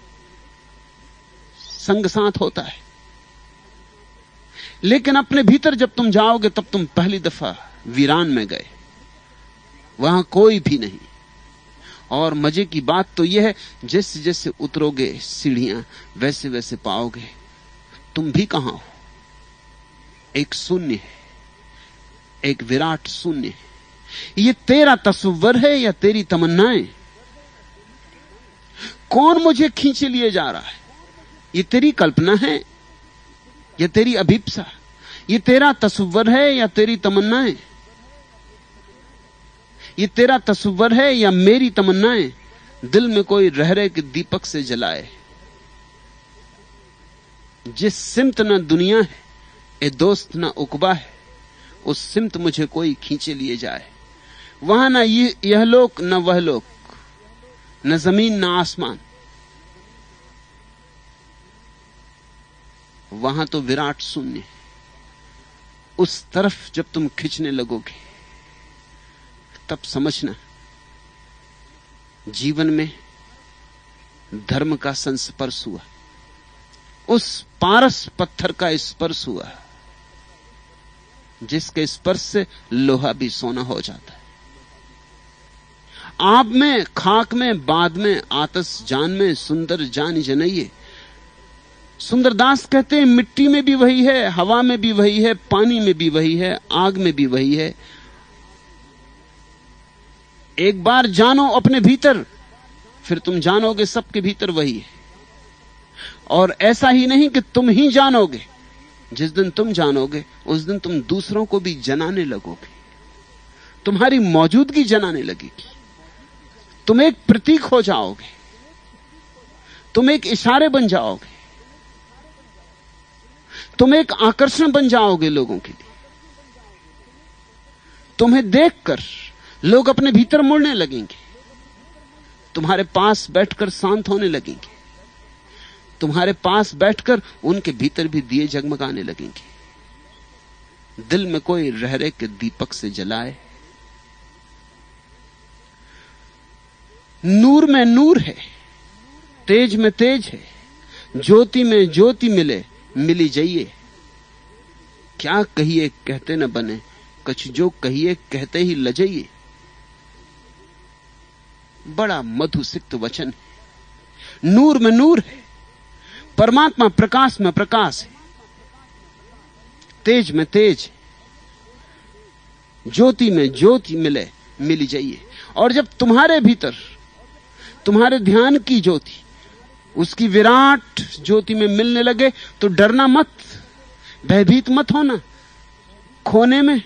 संग साथ होता है। लेकिन अपने भीतर जब तुम जाओगे तब तुम पहली दफा वीरान में गए, वहां कोई भी नहीं। और मजे की बात तो यह है, जैसे जैसे उतरोगे सीढ़ियां वैसे वैसे पाओगे तुम भी कहां हो। एक शून्य है, एक विराट शून्य है। ये तेरा तस्वर है या तेरी तमन्नाएं? कौन मुझे खींचे लिए जा रहा है? ये तेरी कल्पना है या तेरी अभिप्सा? ये तेरा तस्वर है या तेरी तमन्नाएं? ये तेरा तस्वर है या मेरी तमन्नाएं? दिल में कोई रहरे के दीपक से जलाए। जिस सिमत न दुनिया है, ए दोस्त न उकबा है, उस सिमत मुझे कोई खींचे लिए जाए। वहां न यह लोक न वह लोक, न जमीन न आसमान, वहां तो विराट शून्य है। उस तरफ जब तुम खींचने लगोगे तब समझना जीवन में धर्म का संस्पर्श हुआ, उस पारस पत्थर का स्पर्श हुआ जिसके स्पर्श से लोहा भी सोना हो जाता है। आग में, खाक में, बाद में, आतस जान में, सुंदर जान जनइए। सुंदरदास कहते हैं मिट्टी में भी वही है, हवा में भी वही है, पानी में भी वही है, आग में भी वही है। एक बार जानो अपने भीतर, फिर तुम जानोगे सबके भीतर वही है। और ऐसा ही नहीं कि तुम ही जानोगे, जिस दिन तुम जानोगे उस दिन तुम दूसरों को भी जनाने लगोगे, तुम्हारी मौजूदगी जनाने लगेगी। तुम एक प्रतीक हो जाओगे, तुम एक इशारे बन जाओगे, तुम एक आकर्षण बन जाओगे लोगों के लिए। तुम्हें देखकर लोग अपने भीतर मुड़ने लगेंगे, तुम्हारे पास बैठकर शांत होने लगेंगे, तुम्हारे पास बैठकर उनके भीतर भी दिए जगमगाने लगेंगे। दिल में कोई रहरे के दीपक से जलाए। नूर में नूर है, तेज में तेज है, ज्योति में ज्योति मिले मिली जाइए। क्या कहिए कहते न बने, कछ जो कहिए कहते ही लजाइए। बड़ा मधुसिक्त वचन है। नूर में नूर है, परमात्मा प्रकाश में प्रकाश है, तेज में तेज, ज्योति में ज्योति मिले मिली जाइए। और जब तुम्हारे भीतर तुम्हारे ध्यान की ज्योति उसकी विराट ज्योति में मिलने लगे तो डरना मत, भयभीत मत होना, खोने में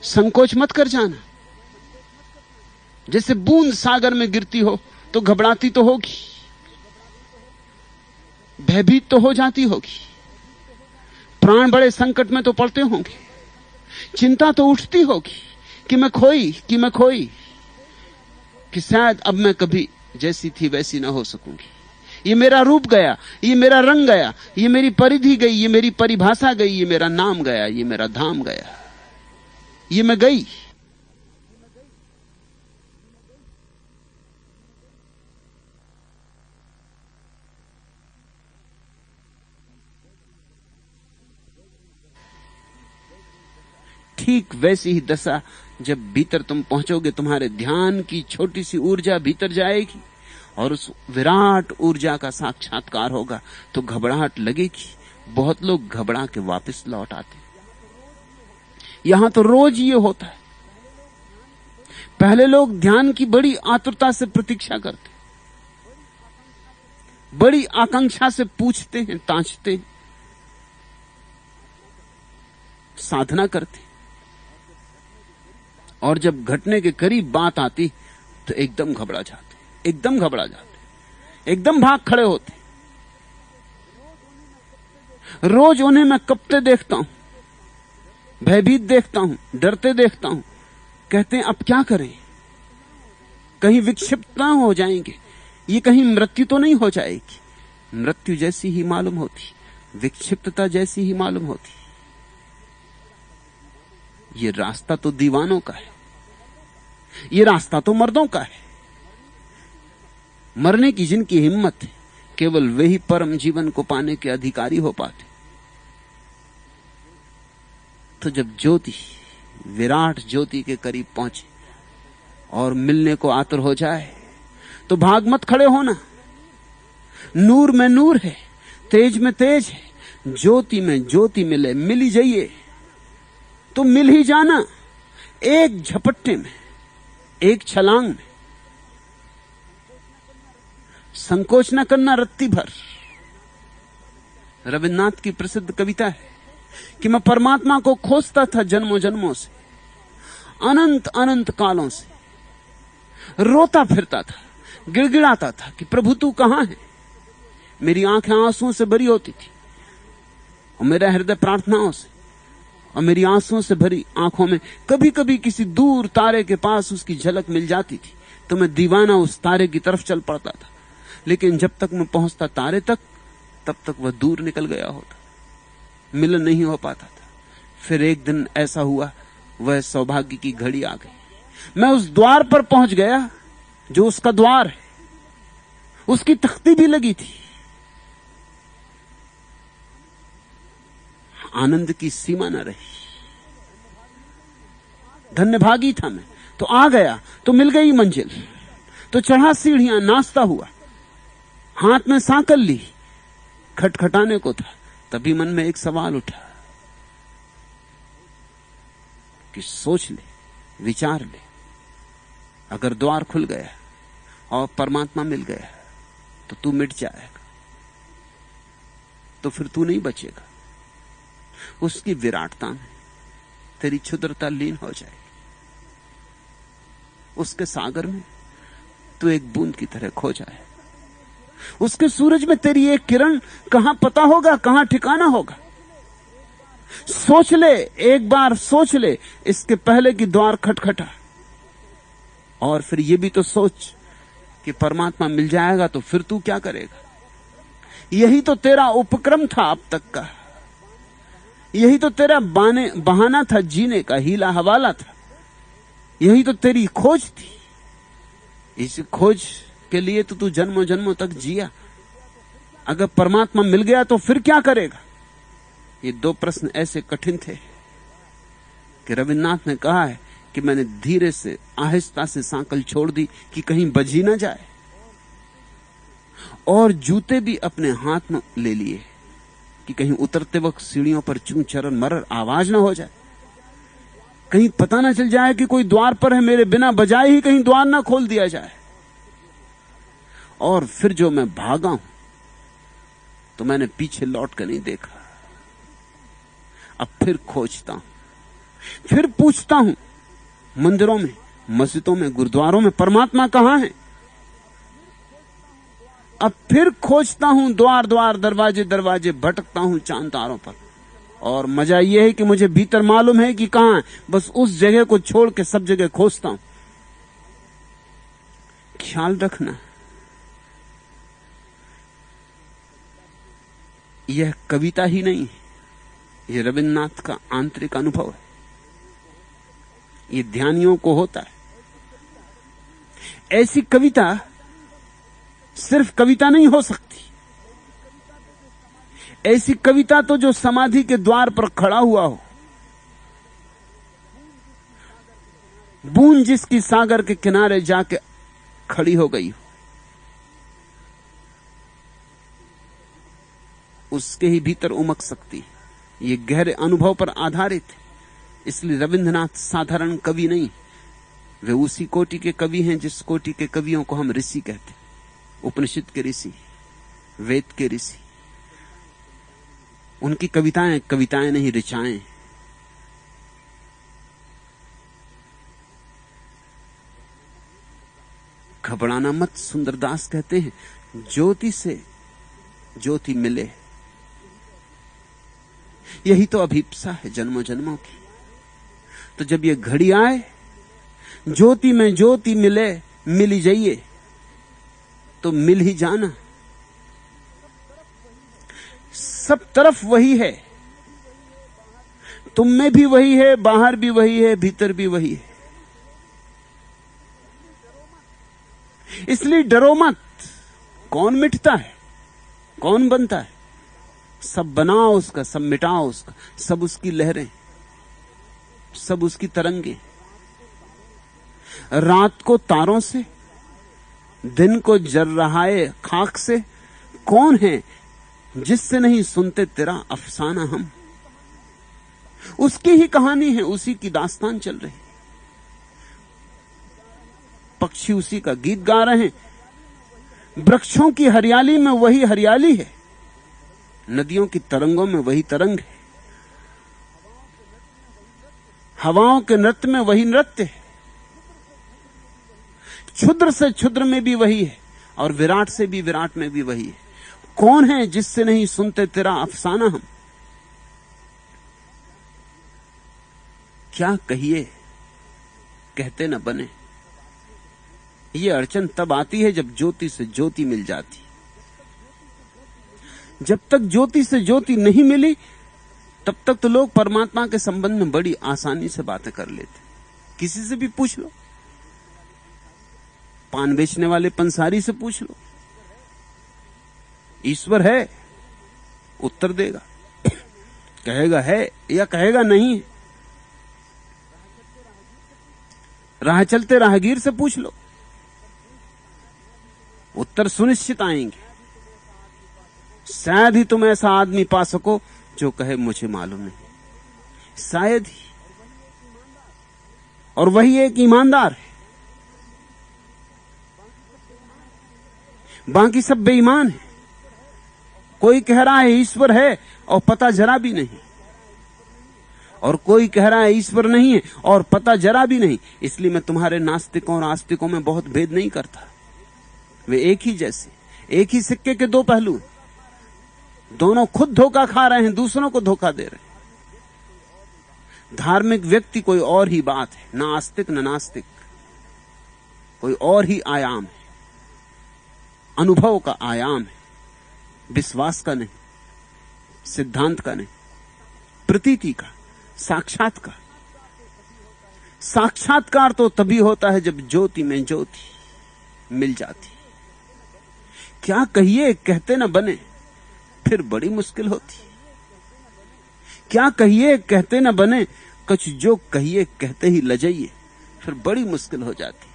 संकोच मत कर जाना। जैसे बूंद सागर में गिरती हो तो घबराती तो होगी, भयभीत तो हो जाती होगी, प्राण बड़े संकट में तो पड़ते होंगे, चिंता तो उठती होगी कि मैं खोई, कि शायद अब मैं कभी जैसी थी वैसी ना हो सकूंगी। ये मेरा रूप गया, ये मेरा रंग गया, ये मेरी परिधि गई, ये मेरी परिभाषा गई, ये मेरा नाम गया, ये मेरा धाम गया, ये मैं गई। ठीक वैसी ही दशा जब भीतर तुम पहुंचोगे, तुम्हारे ध्यान की छोटी सी ऊर्जा भीतर जाएगी और उस विराट ऊर्जा का साक्षात्कार होगा तो घबराहट लगेगी। बहुत लोग घबरा के वापस लौट आते। यहां तो रोज ये होता है। पहले लोग ध्यान की बड़ी आतुरता से प्रतीक्षा करते, बड़ी आकांक्षा से पूछते हैं, तांछते हैं, साधना करते, और जब घटने के करीब बात आती तो एकदम घबरा जाते। एकदम भाग खड़े होते। रोज उन्हें मैं कपते देखता हूं, भयभीत देखता हूं, डरते देखता हूं। कहते हैं अब क्या करें, कहीं विक्षिप्त ना हो जाएंगे, ये कहीं मृत्यु तो नहीं हो जाएगी। मृत्यु जैसी ही मालूम होती, विक्षिप्तता जैसी ही मालूम होती। ये रास्ता तो दीवानों का है, ये रास्ता तो मर्दों का है। मरने की जिनकी हिम्मत है, केवल वे ही परम जीवन को पाने के अधिकारी हो पाते। तो जब ज्योति, विराट ज्योति के करीब पहुंचे और मिलने को आतुर हो जाए, तो भाग मत खड़े होना। नूर में नूर है, तेज में तेज है, ज्योति में ज्योति मिले, मिल ही जाइए तो मिल ही जाना। एक झपट्टे में, एक छलांग में, संकोच न करना रत्ती भर। रविन्द्रनाथ की प्रसिद्ध कविता है कि मैं परमात्मा को खोजता था जन्मों जन्मों से, अनंत अनंत कालों से, रोता फिरता था, गिड़गिड़ाता था कि प्रभु तू कहां है। मेरी आंखें आंसुओं से भरी होती थी और मेरा हृदय प्रार्थनाओं से, और मेरी आंसुओं से भरी आंखों में कभी कभी किसी दूर तारे के पास उसकी झलक मिल जाती थी तो मैं दीवाना उस तारे की तरफ चल पड़ता था। लेकिन जब तक मैं पहुंचता तारे तक, तब तक वह दूर निकल गया होता, मिलन नहीं हो पाता था। फिर एक दिन ऐसा हुआ, वह सौभाग्य की घड़ी आ गई। मैं उस द्वार पर पहुंच गया जो उसका द्वार है, उसकी तख्ती भी लगी थी। आनंद की सीमा न रही। धन्यभागी था मैं, तो आ गया, तो मिल गई मंजिल, तो चढ़ा सीढ़ियां, नाचता हुआ, हाथ में सांकल ली, खटखटाने को था। तभी मन में एक सवाल उठा कि सोच ले, विचार ले, अगर द्वार खुल गया और परमात्मा मिल गया तो तू मिट जाएगा, तो फिर तू नहीं बचेगा। उसकी विराटता में तेरी क्षुद्रता लीन हो जाएगी। उसके सागर में तू एक बूंद की तरह खो जाए। उसके सूरज में तेरी एक किरण कहां पता होगा, कहां ठिकाना होगा। सोच ले, एक बार सोच ले, इसके पहले कि द्वार खटखटा। और फिर ये भी तो सोच कि परमात्मा मिल जाएगा तो फिर तू क्या करेगा। यही तो तेरा उपक्रम था अब तक का, यही तो तेरा बहाना था जीने का, हीला हवाला था, यही तो तेरी खोज थी। इस खोज के लिए तो तू जन्मों जन्मों तक जिया। अगर परमात्मा मिल गया तो फिर क्या करेगा। ये दो प्रश्न ऐसे कठिन थे कि रविन्द्रनाथ ने कहा है कि मैंने धीरे से, आहिस्ता से सांकल छोड़ दी कि कहीं बज ही ना जाए, और जूते भी अपने हाथ में ले लिए कि कहीं उतरते वक्त सीढ़ियों पर चूं चरन मरर आवाज ना हो जाए, कहीं पता ना चल जाए कि कोई द्वार पर है, मेरे बिना बजाए ही कहीं द्वार ना खोल दिया जाए। और फिर जो मैं भागा हूं तो मैंने पीछे लौट कर नहीं देखा। अब फिर खोजता हूं, फिर पूछता हूं मंदिरों में, मस्जिदों में, गुरुद्वारों में परमात्मा कहां है। अब फिर खोजता हूं द्वार द्वार, दरवाजे दरवाजे, भटकता हूं चांद तारों पर। और मजा यह है कि मुझे भीतर मालूम है कि कहां है, बस उस जगह को छोड़ के सब जगह खोजता हूं। ख्याल रखना, यह कविता ही नहीं है, यह रविन्द्रनाथ का आंतरिक अनुभव है। यह ध्यानियों को होता है। ऐसी कविता सिर्फ कविता नहीं हो सकती। ऐसी कविता तो जो समाधि के द्वार पर खड़ा हुआ हो, बूंद जिसकी सागर के किनारे जाके खड़ी हो गई हो, उसके ही भीतर उमक सकती है। ये गहरे अनुभव पर आधारित है। इसलिए रविन्द्रनाथ साधारण कवि नहीं, वे उसी कोटि के कवि हैं जिस कोटि के कवियों को हम ऋषि कहते हैं। उपनिषद के ऋषि, वेद के ऋषि। उनकी कविताएं कविताएं नहीं, ऋचाएं। घबराना मत। सुंदरदास कहते हैं ज्योति से ज्योति मिले, यही तो अभिप्सा है जन्मों जन्मों की। तो जब ये घड़ी आए, ज्योति में ज्योति मिले, मिल ही जाइए तो मिल ही जाना। सब तरफ वही है, तुम में भी वही है, बाहर भी वही है, भीतर भी वही है। इसलिए डरो मत। कौन मिटता है, कौन बनता है? सब बनाओ उसका, सब मिटाओ उसका, सब उसकी लहरें, सब उसकी तरंगे। रात को तारों से, दिन को जर रहा है खाक से। कौन है जिससे नहीं सुनते तेरा अफसाना हम? उसकी ही कहानी है, उसी की दास्तान चल रही। पक्षी उसी का गीत गा रहे हैं। वृक्षों की हरियाली में वही हरियाली है, नदियों की तरंगों में वही तरंग है, हवाओं के नृत्य में वही नृत्य है। क्षुद्र से क्षुद्र में भी वही है और विराट से भी विराट में भी वही है। कौन है जिससे नहीं सुनते तेरा अफसाना हम? क्या कहिए कहते न बने। ये अड़चन तब आती है जब ज्योति से ज्योति मिल जाती। जब तक ज्योति से ज्योति नहीं मिली तब तक तो लोग परमात्मा के संबंध में बड़ी आसानी से बातें कर लेते। किसी से भी पूछ लो, पान बेचने वाले पंसारी से पूछ लो, ईश्वर है? उत्तर देगा, कहेगा है या कहेगा नहीं। राह चलते राहगीर से पूछ लो, उत्तर सुनिश्चित आएंगे। शायद ही तुम ऐसा आदमी पा सको जो कहे मुझे मालूम नहीं, शायद ही। और वही एक ईमानदार है, बाकी सब बेईमान है। कोई कह रहा है ईश्वर है और पता जरा भी नहीं, और कोई कह रहा है ईश्वर नहीं है और पता जरा भी नहीं। इसलिए मैं तुम्हारे नास्तिकों और आस्तिकों में बहुत भेद नहीं करता। वे एक ही जैसे, एक ही सिक्के के दो पहलू। दोनों खुद धोखा खा रहे हैं, दूसरों को धोखा दे रहे हैं। धार्मिक व्यक्ति कोई और ही बात है, ना आस्तिक न नास्तिक, कोई और ही आयाम है, अनुभव का आयाम है, विश्वास का नहीं, सिद्धांत का नहीं, प्रतीति का, साक्षात का। साक्षात्कार तो तभी होता है जब ज्योति में ज्योति मिल जाती। क्या कहिए कहते न बने, फिर बड़ी मुश्किल होती। क्या कहिए कहते न बने, कुछ जो कहिए कहते ही लजाइए, फिर बड़ी मुश्किल हो जाती।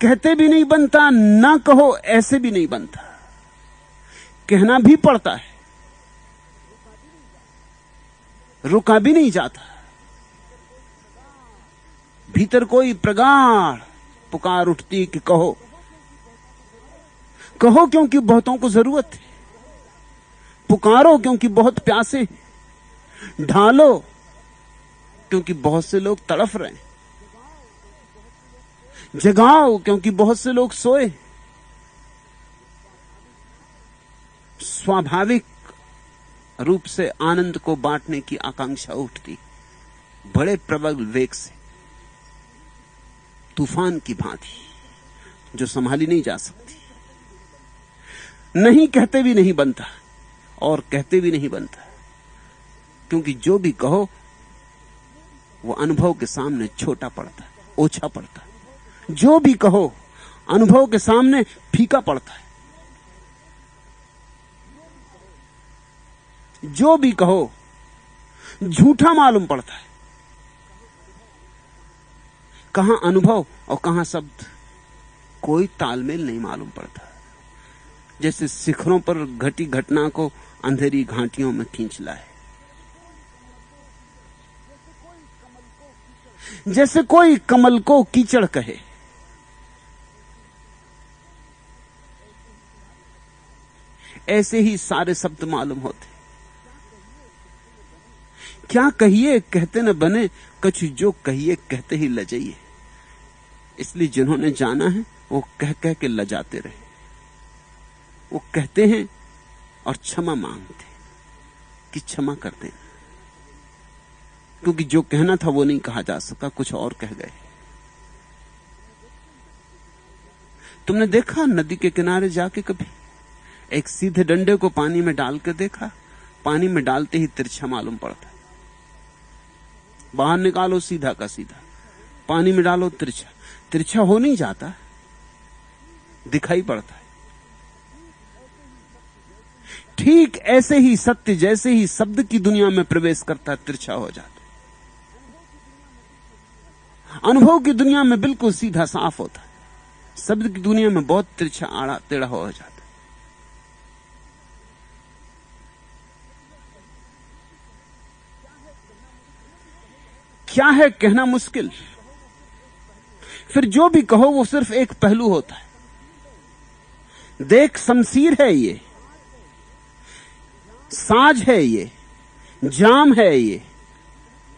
कहते भी नहीं बनता, ना कहो ऐसे भी नहीं बनता, कहना भी पड़ता है, रुका भी नहीं जाता। भीतर कोई प्रगाढ़ पुकार उठती कि कहो, कहो क्योंकि बहुतों को जरूरत है, पुकारो क्योंकि बहुत प्यासे हैं, ढालो क्योंकि बहुत से लोग तड़फ रहे हैं, जगाओ क्योंकि बहुत से लोग सोए। स्वाभाविक रूप से आनंद को बांटने की आकांक्षा उठती, बड़े प्रबल वेग से, तूफान की भांति, जो संभाली नहीं जा सकती। नहीं कहते भी नहीं बनता और कहते भी नहीं बनता, क्योंकि जो भी कहो वो अनुभव के सामने छोटा पड़ता है, ओछा पड़ता है। जो भी कहो अनुभव के सामने फीका पड़ता है। जो भी कहो झूठा मालूम पड़ता है। कहां अनुभव और कहां शब्द, कोई तालमेल नहीं मालूम पड़ता। जैसे शिखरों पर घटी घटना को अंधेरी घाटियों में खींच लाए, जैसे कोई कमल को कीचड़ कहे। ऐसे ही सारे शब्द मालूम होते। क्या कहिए कहते न बने, कछु जो कहिए कहते ही लजाइए। इसलिए जिन्होंने जाना है वो कह कह के लजाते रहे। वो कहते हैं और क्षमा मांगते कि क्षमा कर देना, क्योंकि जो कहना था वो नहीं कहा जा सका, कुछ और कह गए। तुमने देखा नदी के किनारे जाके कभी एक सीधे डंडे को पानी में डाल के देखा? पानी में डालते ही तिरछा मालूम पड़ता है। बाहर निकालो सीधा का सीधा, पानी में डालो तिरछा, तिरछा हो नहीं जाता, दिखाई पड़ता है। ठीक ऐसे ही सत्य जैसे ही शब्द की दुनिया में प्रवेश करता है तिरछा हो जाता है। अनुभव की दुनिया में बिल्कुल सीधा साफ होता है, शब्द की दुनिया में बहुत तिरछा आड़ा टेढ़ा हो जाता है। क्या है कहना मुश्किल, फिर जो भी कहो वो सिर्फ एक पहलू होता है। देख शमशीर है ये, साज है ये, जाम है ये,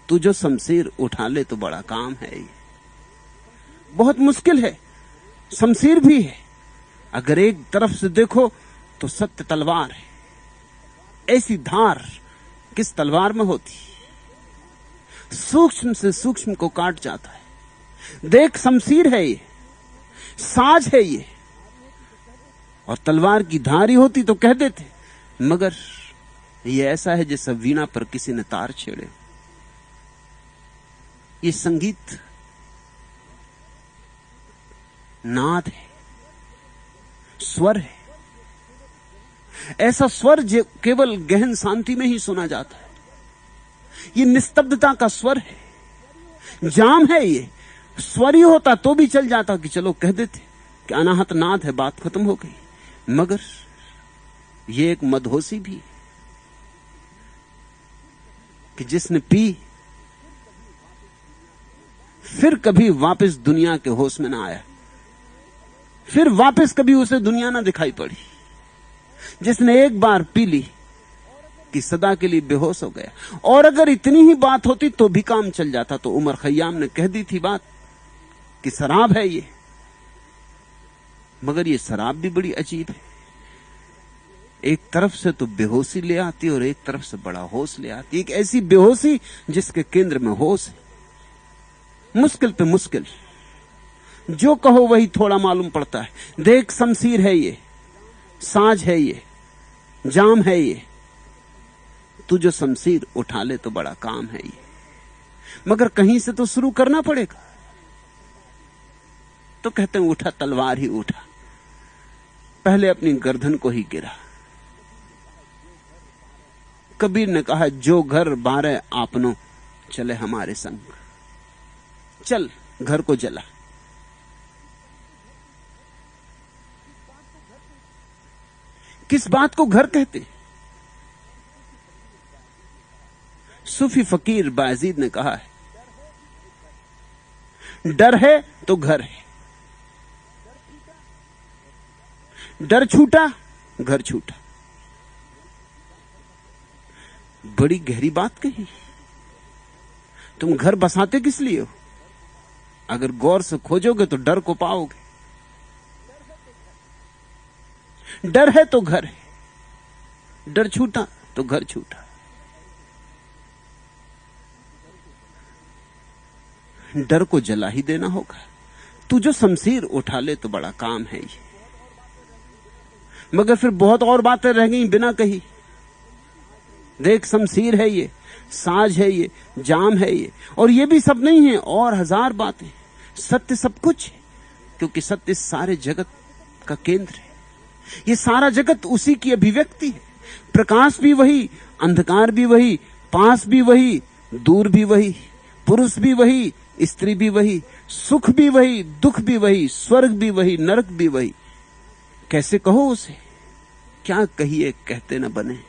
तू जो शमशीर उठा ले तो बड़ा काम है ये। बहुत मुश्किल है, शमशीर भी है। अगर एक तरफ से देखो तो सत्य तलवार है। ऐसी धार किस तलवार में होती, सूक्ष्म से सूक्ष्म को काट जाता है। देख शमशीर है ये, साज है ये, और तलवार की धारी होती तो कह देते, मगर ये ऐसा है जैसे वीणा पर किसी ने तार छेड़े। ये संगीत नाद है, स्वर है। ऐसा स्वर जो केवल गहन शांति में ही सुना जाता है। ये निस्तब्धता का स्वर है, जाम है ये। स्वर ही होता तो भी चल जाता कि चलो कह देते कि अनाहत नाद है, बात खत्म हो गई। मगर ये एक मदहोशी भी है कि जिसने पी फिर कभी वापस दुनिया के होश में ना आया, फिर वापस कभी उसे दुनिया ना दिखाई पड़ी। जिसने एक बार पी ली कि सदा के लिए बेहोश हो गया। और अगर इतनी ही बात होती तो भी काम चल जाता। तो उमर खयाम ने कह दी थी बात कि शराब है ये, मगर ये शराब भी बड़ी अजीब है। एक तरफ से तो बेहोशी ले आती और एक तरफ से बड़ा होश ले आती। एक ऐसी बेहोशी जिसके केंद्र में होश है। मुश्किल पे मुश्किल, जो कहो वही थोड़ा मालूम पड़ता है। देख शमशीर है ये, साज है ये, जाम है ये, तू जो शमशीर उठा ले तो बड़ा काम है ये। मगर कहीं से तो शुरू करना पड़ेगा। तो कहते हैं उठा तलवार ही उठा, पहले अपनी गर्दन को ही गिरा। कबीर ने कहा जो घर बारे आपनो चले हमारे संग, चल घर को जला। किस बात को घर कहते? सूफी फकीर बायजीद ने कहा है, डर है तो घर है, डर छूटा घर छूटा। बड़ी गहरी बात कही। तुम घर बसाते किस लिए हो? अगर गौर से खोजोगे तो डर को पाओगे। डर है तो घर है, डर छूटा तो घर छूटा। डर को जला ही देना होगा। तू जो शमशीर उठा ले तो बड़ा काम है ये। मगर फिर बहुत और बातें रह गई बिना कही। देख शमशीर है ये, साज है ये, जाम है ये, और ये भी सब नहीं है, और हजार बातें। सत्य सब कुछ है, क्योंकि सत्य सारे जगत का केंद्र है। ये सारा जगत उसी की अभिव्यक्ति है। प्रकाश भी वही, अंधकार भी वही, पास भी वही, दूर भी वही, पुरुष भी वही, स्त्री भी वही, सुख भी वही, दुख भी वही, स्वर्ग भी वही, नरक भी वही। कैसे कहो उसे? क्या कहिए कहते न बने,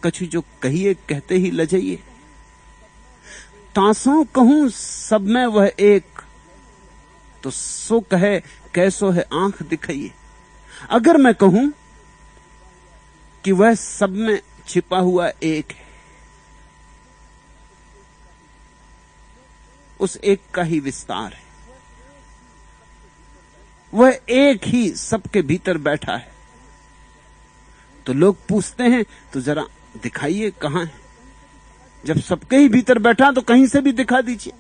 कछु जो कहिए कहते ही लजाइए। तासों कहूं सब में वह एक, तो सो कहे कैसो है आंख दिखाइए। अगर मैं कहूं कि वह सब में छिपा हुआ एक है, उस एक का ही विस्तार है। वह एक ही सबके भीतर बैठा है। तो लोग पूछते हैं तो जरा दिखाइए कहां है। जब सबके ही भीतर बैठा तो कहीं से भी दिखा दीजिए।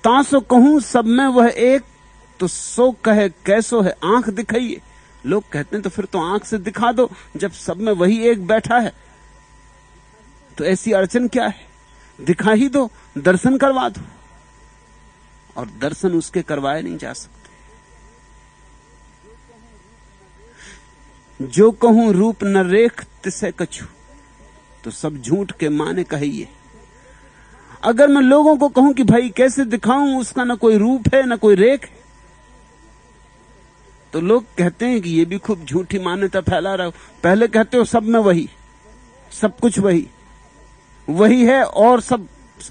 तासो कहूं सब में वह एक, तो सो कहे कैसो है आंख दिखाइए। लोग कहते हैं तो फिर तो आंख से दिखा दो, जब सब में वही एक बैठा है तो ऐसी अड़चन क्या है, दिखा ही दो, दर्शन करवा दो। और दर्शन उसके करवाए नहीं जा सकते। जो कहूं रूप न रेख तिसे कछु, तो सब झूठ के माने कहिए। अगर मैं लोगों को कहूं कि भाई कैसे दिखाऊं, उसका ना कोई रूप है ना कोई रेख है, तो लोग कहते हैं कि ये भी खूब झूठी मान्यता फैला रहा हो। पहले कहते हो सब में वही, सब कुछ वही है और सब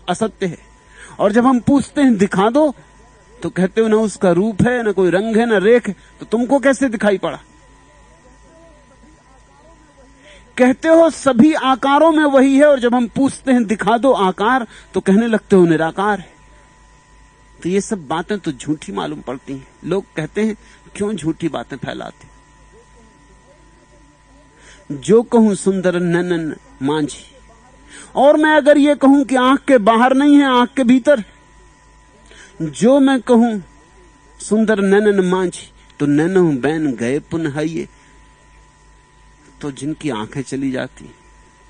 असत्य है। और जब हम पूछते हैं दिखा दो, तो कहते हो ना उसका रूप है ना कोई रंग है ना रेख है, तो तुमको कैसे दिखाई पड़ा। कहते हो सभी आकारों में वही है, और जब हम पूछते हैं दिखा दो आकार, तो कहने लगते हो निराकार है। तो ये सब बातें तो झूठी मालूम पड़ती हैं। लोग कहते हैं क्यों झूठी बातें फैलाते। जो कहूं सुंदर नैनन मांझी, और मैं अगर ये कहूं कि आंख के बाहर नहीं है आंख के भीतर, जो मैं कहूं सुंदर नैनन मांझी, तो नैनो बैन गए पुनः ये, तो जिनकी आंखें चली जाती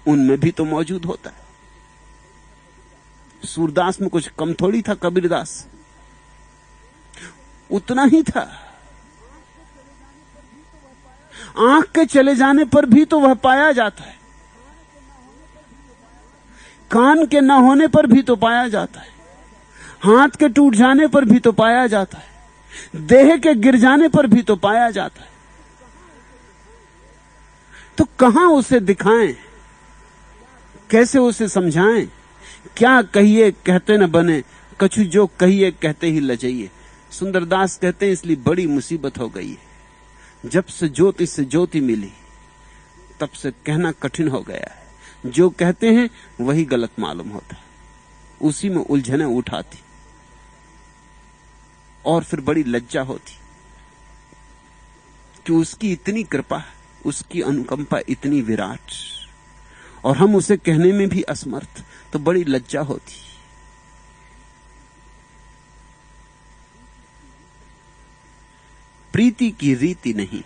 उनमें भी तो मौजूद होता है। सूरदास में कुछ कम थोड़ी था, कबीरदास उतना ही था। आंख के चले जाने पर भी तो वह पाया जाता है, कान के न होने पर भी तो पाया जाता है, हाथ के टूट जाने पर भी तो पाया जाता है, देह के गिर जाने पर भी तो पाया जाता है। तो कहां उसे दिखाएं, कैसे उसे समझाएं। क्या कहिए कहते न बने, कछु जो कहिए कहते ही लजाइए। सुंदरदास कहते हैं इसलिए बड़ी मुसीबत हो गई है। जब से ज्योति मिली तब से कहना कठिन हो गया है। जो कहते हैं वही गलत मालूम होता है, उसी में उलझने उठाती और फिर बड़ी लज्जा होती कि उसकी इतनी कृपा, उसकी अनुकंपा इतनी विराट, और हम उसे कहने में भी असमर्थ, तो बड़ी लज्जा होती। प्रीति की रीति नहीं,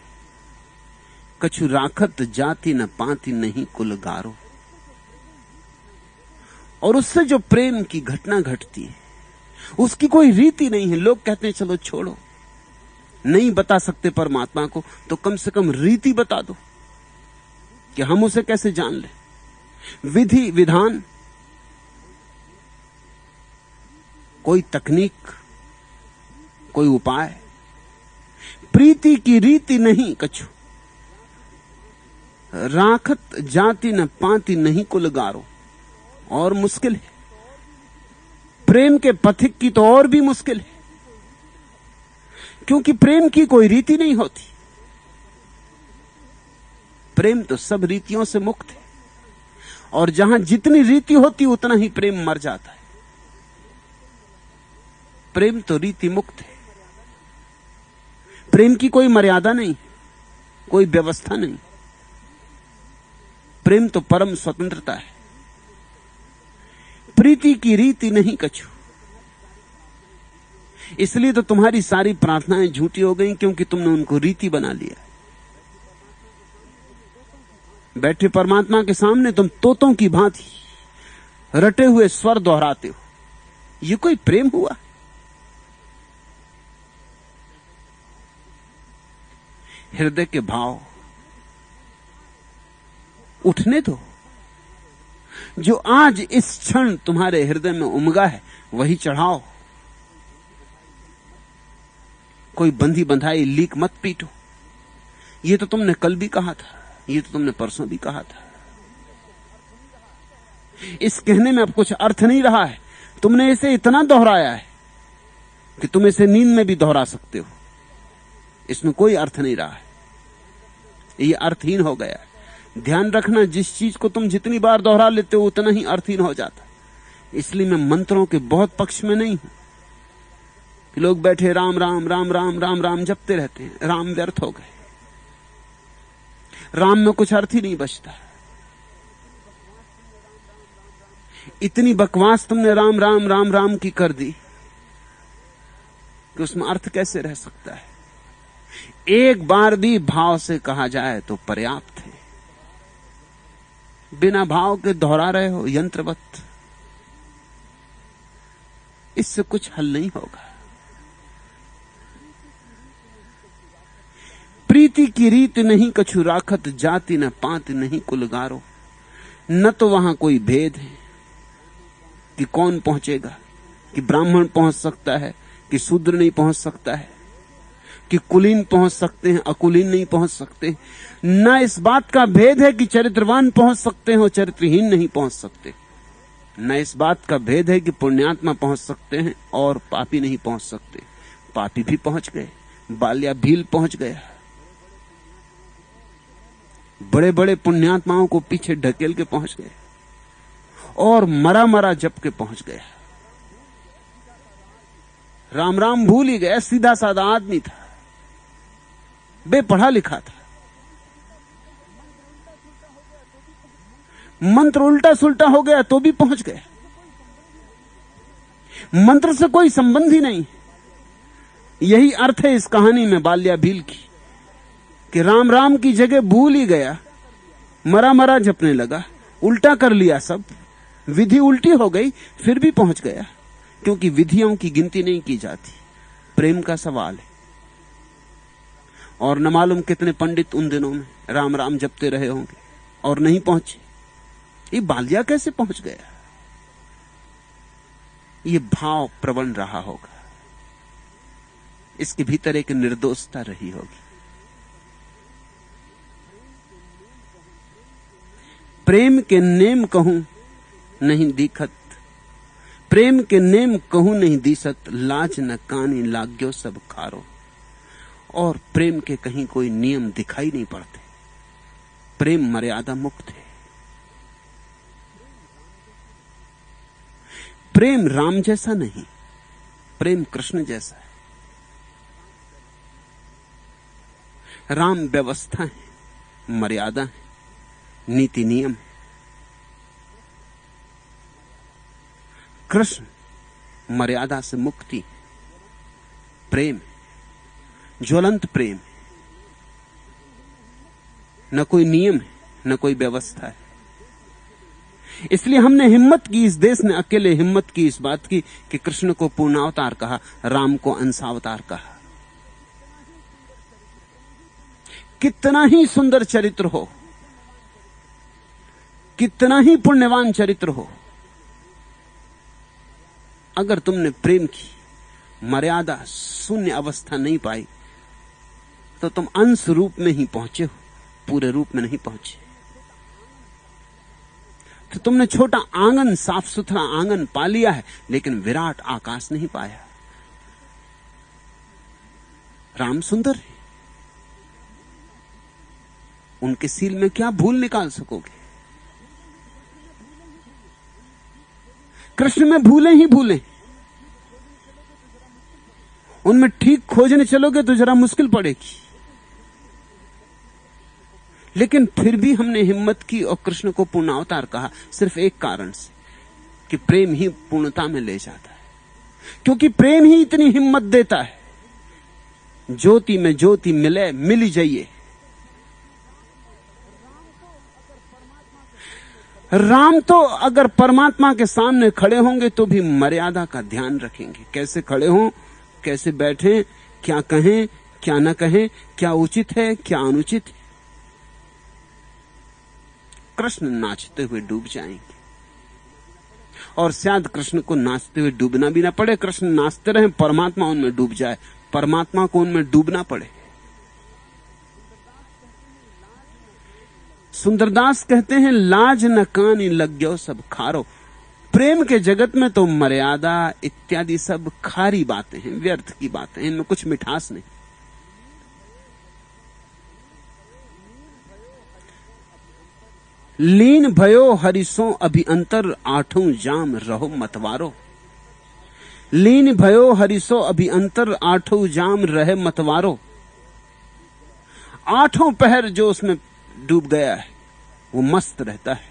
कछु राखत जाति न पाती नहीं कुल गारो। और उससे जो प्रेम की घटना घटती है उसकी कोई रीति नहीं है। लोग कहते हैं चलो छोड़ो, नहीं बता सकते परमात्मा को, तो कम से कम रीति बता दो कि हम उसे कैसे जान लें। विधि विधान, कोई तकनीक, कोई उपाय। प्रीति की रीति नहीं कछु, राखत जाति न पाती नहीं कुल गारो। और मुश्किल है, प्रेम के पथिक की तो और भी मुश्किल है, क्योंकि प्रेम की कोई रीति नहीं होती। प्रेम तो सब रीतियों से मुक्त है, और जहां जितनी रीति होती उतना ही प्रेम मर जाता है। प्रेम तो रीति मुक्त है, प्रेम की कोई मर्यादा नहीं, कोई व्यवस्था नहीं। प्रेम तो परम स्वतंत्रता है। प्रीति की रीति नहीं कछु, इसलिए तो तुम्हारी सारी प्रार्थनाएं झूठी हो गई, क्योंकि तुमने उनको रीति बना लिया। बैठे परमात्मा के सामने तुम तोतों की भांति रटे हुए स्वर दोहराते हो। ये कोई प्रेम हुआ? हृदय के भाव उठने दो। जो आज इस क्षण तुम्हारे हृदय में उमगा है वही चढ़ाओ। कोई बंधी बंधाई लीक मत पीटो। ये तो तुमने कल भी कहा था, ये तो तुमने परसों भी कहा था। इस कहने में अब कुछ अर्थ नहीं रहा है। तुमने इसे इतना दोहराया है कि तुम इसे नींद में भी दोहरा सकते हो। इसमें कोई अर्थ नहीं रहा है, ये अर्थहीन हो गया है। ध्यान रखना, जिस चीज को तुम जितनी बार दोहरा लेते हो उतना ही अर्थहीन हो जाता। इसलिए मैं मंत्रों के बहुत पक्ष में नहीं हूं। कि लोग बैठे राम राम राम राम राम राम जपते रहते हैं, राम व्यर्थ हो गए, राम में कुछ अर्थ ही नहीं बचता। इतनी बकवास तुमने राम राम राम राम की कर दी कि उसमें अर्थ कैसे रह सकता है। एक बार भी भाव से कहा जाए तो पर्याप्त है। बिना भाव के दोहरा रहे हो यंत्रवत, इससे कुछ हल नहीं होगा। प्रीति की रीत नहीं कछु राखत, जाति न पात नहीं कुलगारो। न तो वहां कोई भेद है कि कौन पहुंचेगा, कि ब्राह्मण पहुंच सकता है कि शूद्र नहीं पहुंच सकता है, कि कुलीन पहुंच सकते हैं अकुलीन नहीं पहुंच सकते। न इस बात का भेद है कि चरित्रवान पहुंच सकते हैं और चरित्रहीन नहीं पहुंच सकते। न इस बात का भेद है कि पुण्यात्मा पहुंच सकते हैं और पापी नहीं पहुंच सकते। पापी भी पहुंच गए, बाल्या भील पहुंच गया, बड़े बड़े पुण्यात्माओं को पीछे ढकेल के पहुंच गए, और मरा मरा जप के पहुंच गया। राम राम भूल ही गया, सीधा साधा आदमी था, बेपढ़ा लिखा था, मंत्र उल्टा सुल्टा हो गया तो भी पहुंच गया। मंत्र से कोई संबंध ही नहीं। यही अर्थ है इस कहानी में बाल्या भील की, कि राम राम की जगह भूल ही गया, मरा मरा जपने लगा, उल्टा कर लिया सब, विधि उल्टी हो गई, फिर भी पहुंच गया। क्योंकि विधियों की गिनती नहीं की जाती, प्रेम का सवाल है। और न मालूम कितने पंडित उन दिनों में राम राम जपते रहे होंगे और नहीं पहुंचे। ये बाल्या कैसे पहुंच गया? ये भाव प्रबल रहा होगा, इसके भीतर एक निर्दोषता रही होगी। प्रेम के नेम कहूं नहीं दिखत, प्रेम के नेम कहूं नहीं दिसत, लाज न कानी लाग्यो सब खारो। और प्रेम के कहीं कोई नियम दिखाई नहीं पड़ते। प्रेम मर्यादा मुक्त है। प्रेम राम जैसा नहीं, प्रेम कृष्ण जैसा है। राम व्यवस्था है, मर्यादा है, नीति नियम है। कृष्ण मर्यादा से मुक्ति, प्रेम, ज्वलंत प्रेम, न कोई नियम है न कोई व्यवस्था है। इसलिए हमने हिम्मत की, इस देश ने अकेले हिम्मत की इस बात की कि कृष्ण को पूर्णावतार कहा, राम को अंशावतार कहा। कितना ही सुंदर चरित्र हो, कितना ही पुण्यवान चरित्र हो, अगर तुमने प्रेम की मर्यादा शून्य अवस्था नहीं पाई तो तुम अंश रूप में ही पहुंचे हो, पूरे रूप में नहीं पहुंचे। तो तुमने छोटा आंगन, साफ सुथरा आंगन पा लिया है, लेकिन विराट आकाश नहीं पाया। राम सुंदर है, उनके सील में क्या भूल निकाल सकोगे? कृष्ण में भूले ही भूले, उनमें ठीक खोजने चलोगे तो जरा मुश्किल पड़ेगी। लेकिन फिर भी हमने हिम्मत की और कृष्ण को पूर्णावतार कहा, सिर्फ एक कारण से, कि प्रेम ही पूर्णता में ले जाता है। क्योंकि प्रेम ही इतनी हिम्मत देता है। ज्योति में ज्योति मिले, मिल जाइए। राम तो अगर परमात्मा के सामने खड़े होंगे तो भी मर्यादा का ध्यान रखेंगे। कैसे खड़े हों, कैसे बैठें, क्या कहें क्या न कहें, क्या उचित है क्या अनुचित है। कृष्ण नाचते हुए डूब जाएंगे, और शायद कृष्ण को नाचते हुए डूबना भी ना पड़े। कृष्ण नाचते रहे, परमात्मा उनमें डूब जाए, परमात्मा को उनमें डूबना पड़े। सुंदरदास कहते हैं, लाज न कानी लग्यो सब खारो। प्रेम के जगत में तो मर्यादा इत्यादि सब खारी बातें हैं, व्यर्थ की बातें हैं, इनमें कुछ मिठास नहीं। लीन भयो हरिसों अभिअंतर, आठों जाम रहो मतवारो। लीन भयो हरिसो अभिअंतर आठों जाम रहे मतवारो। आठों पहर जो उसमें डूब गया है वो मस्त रहता है,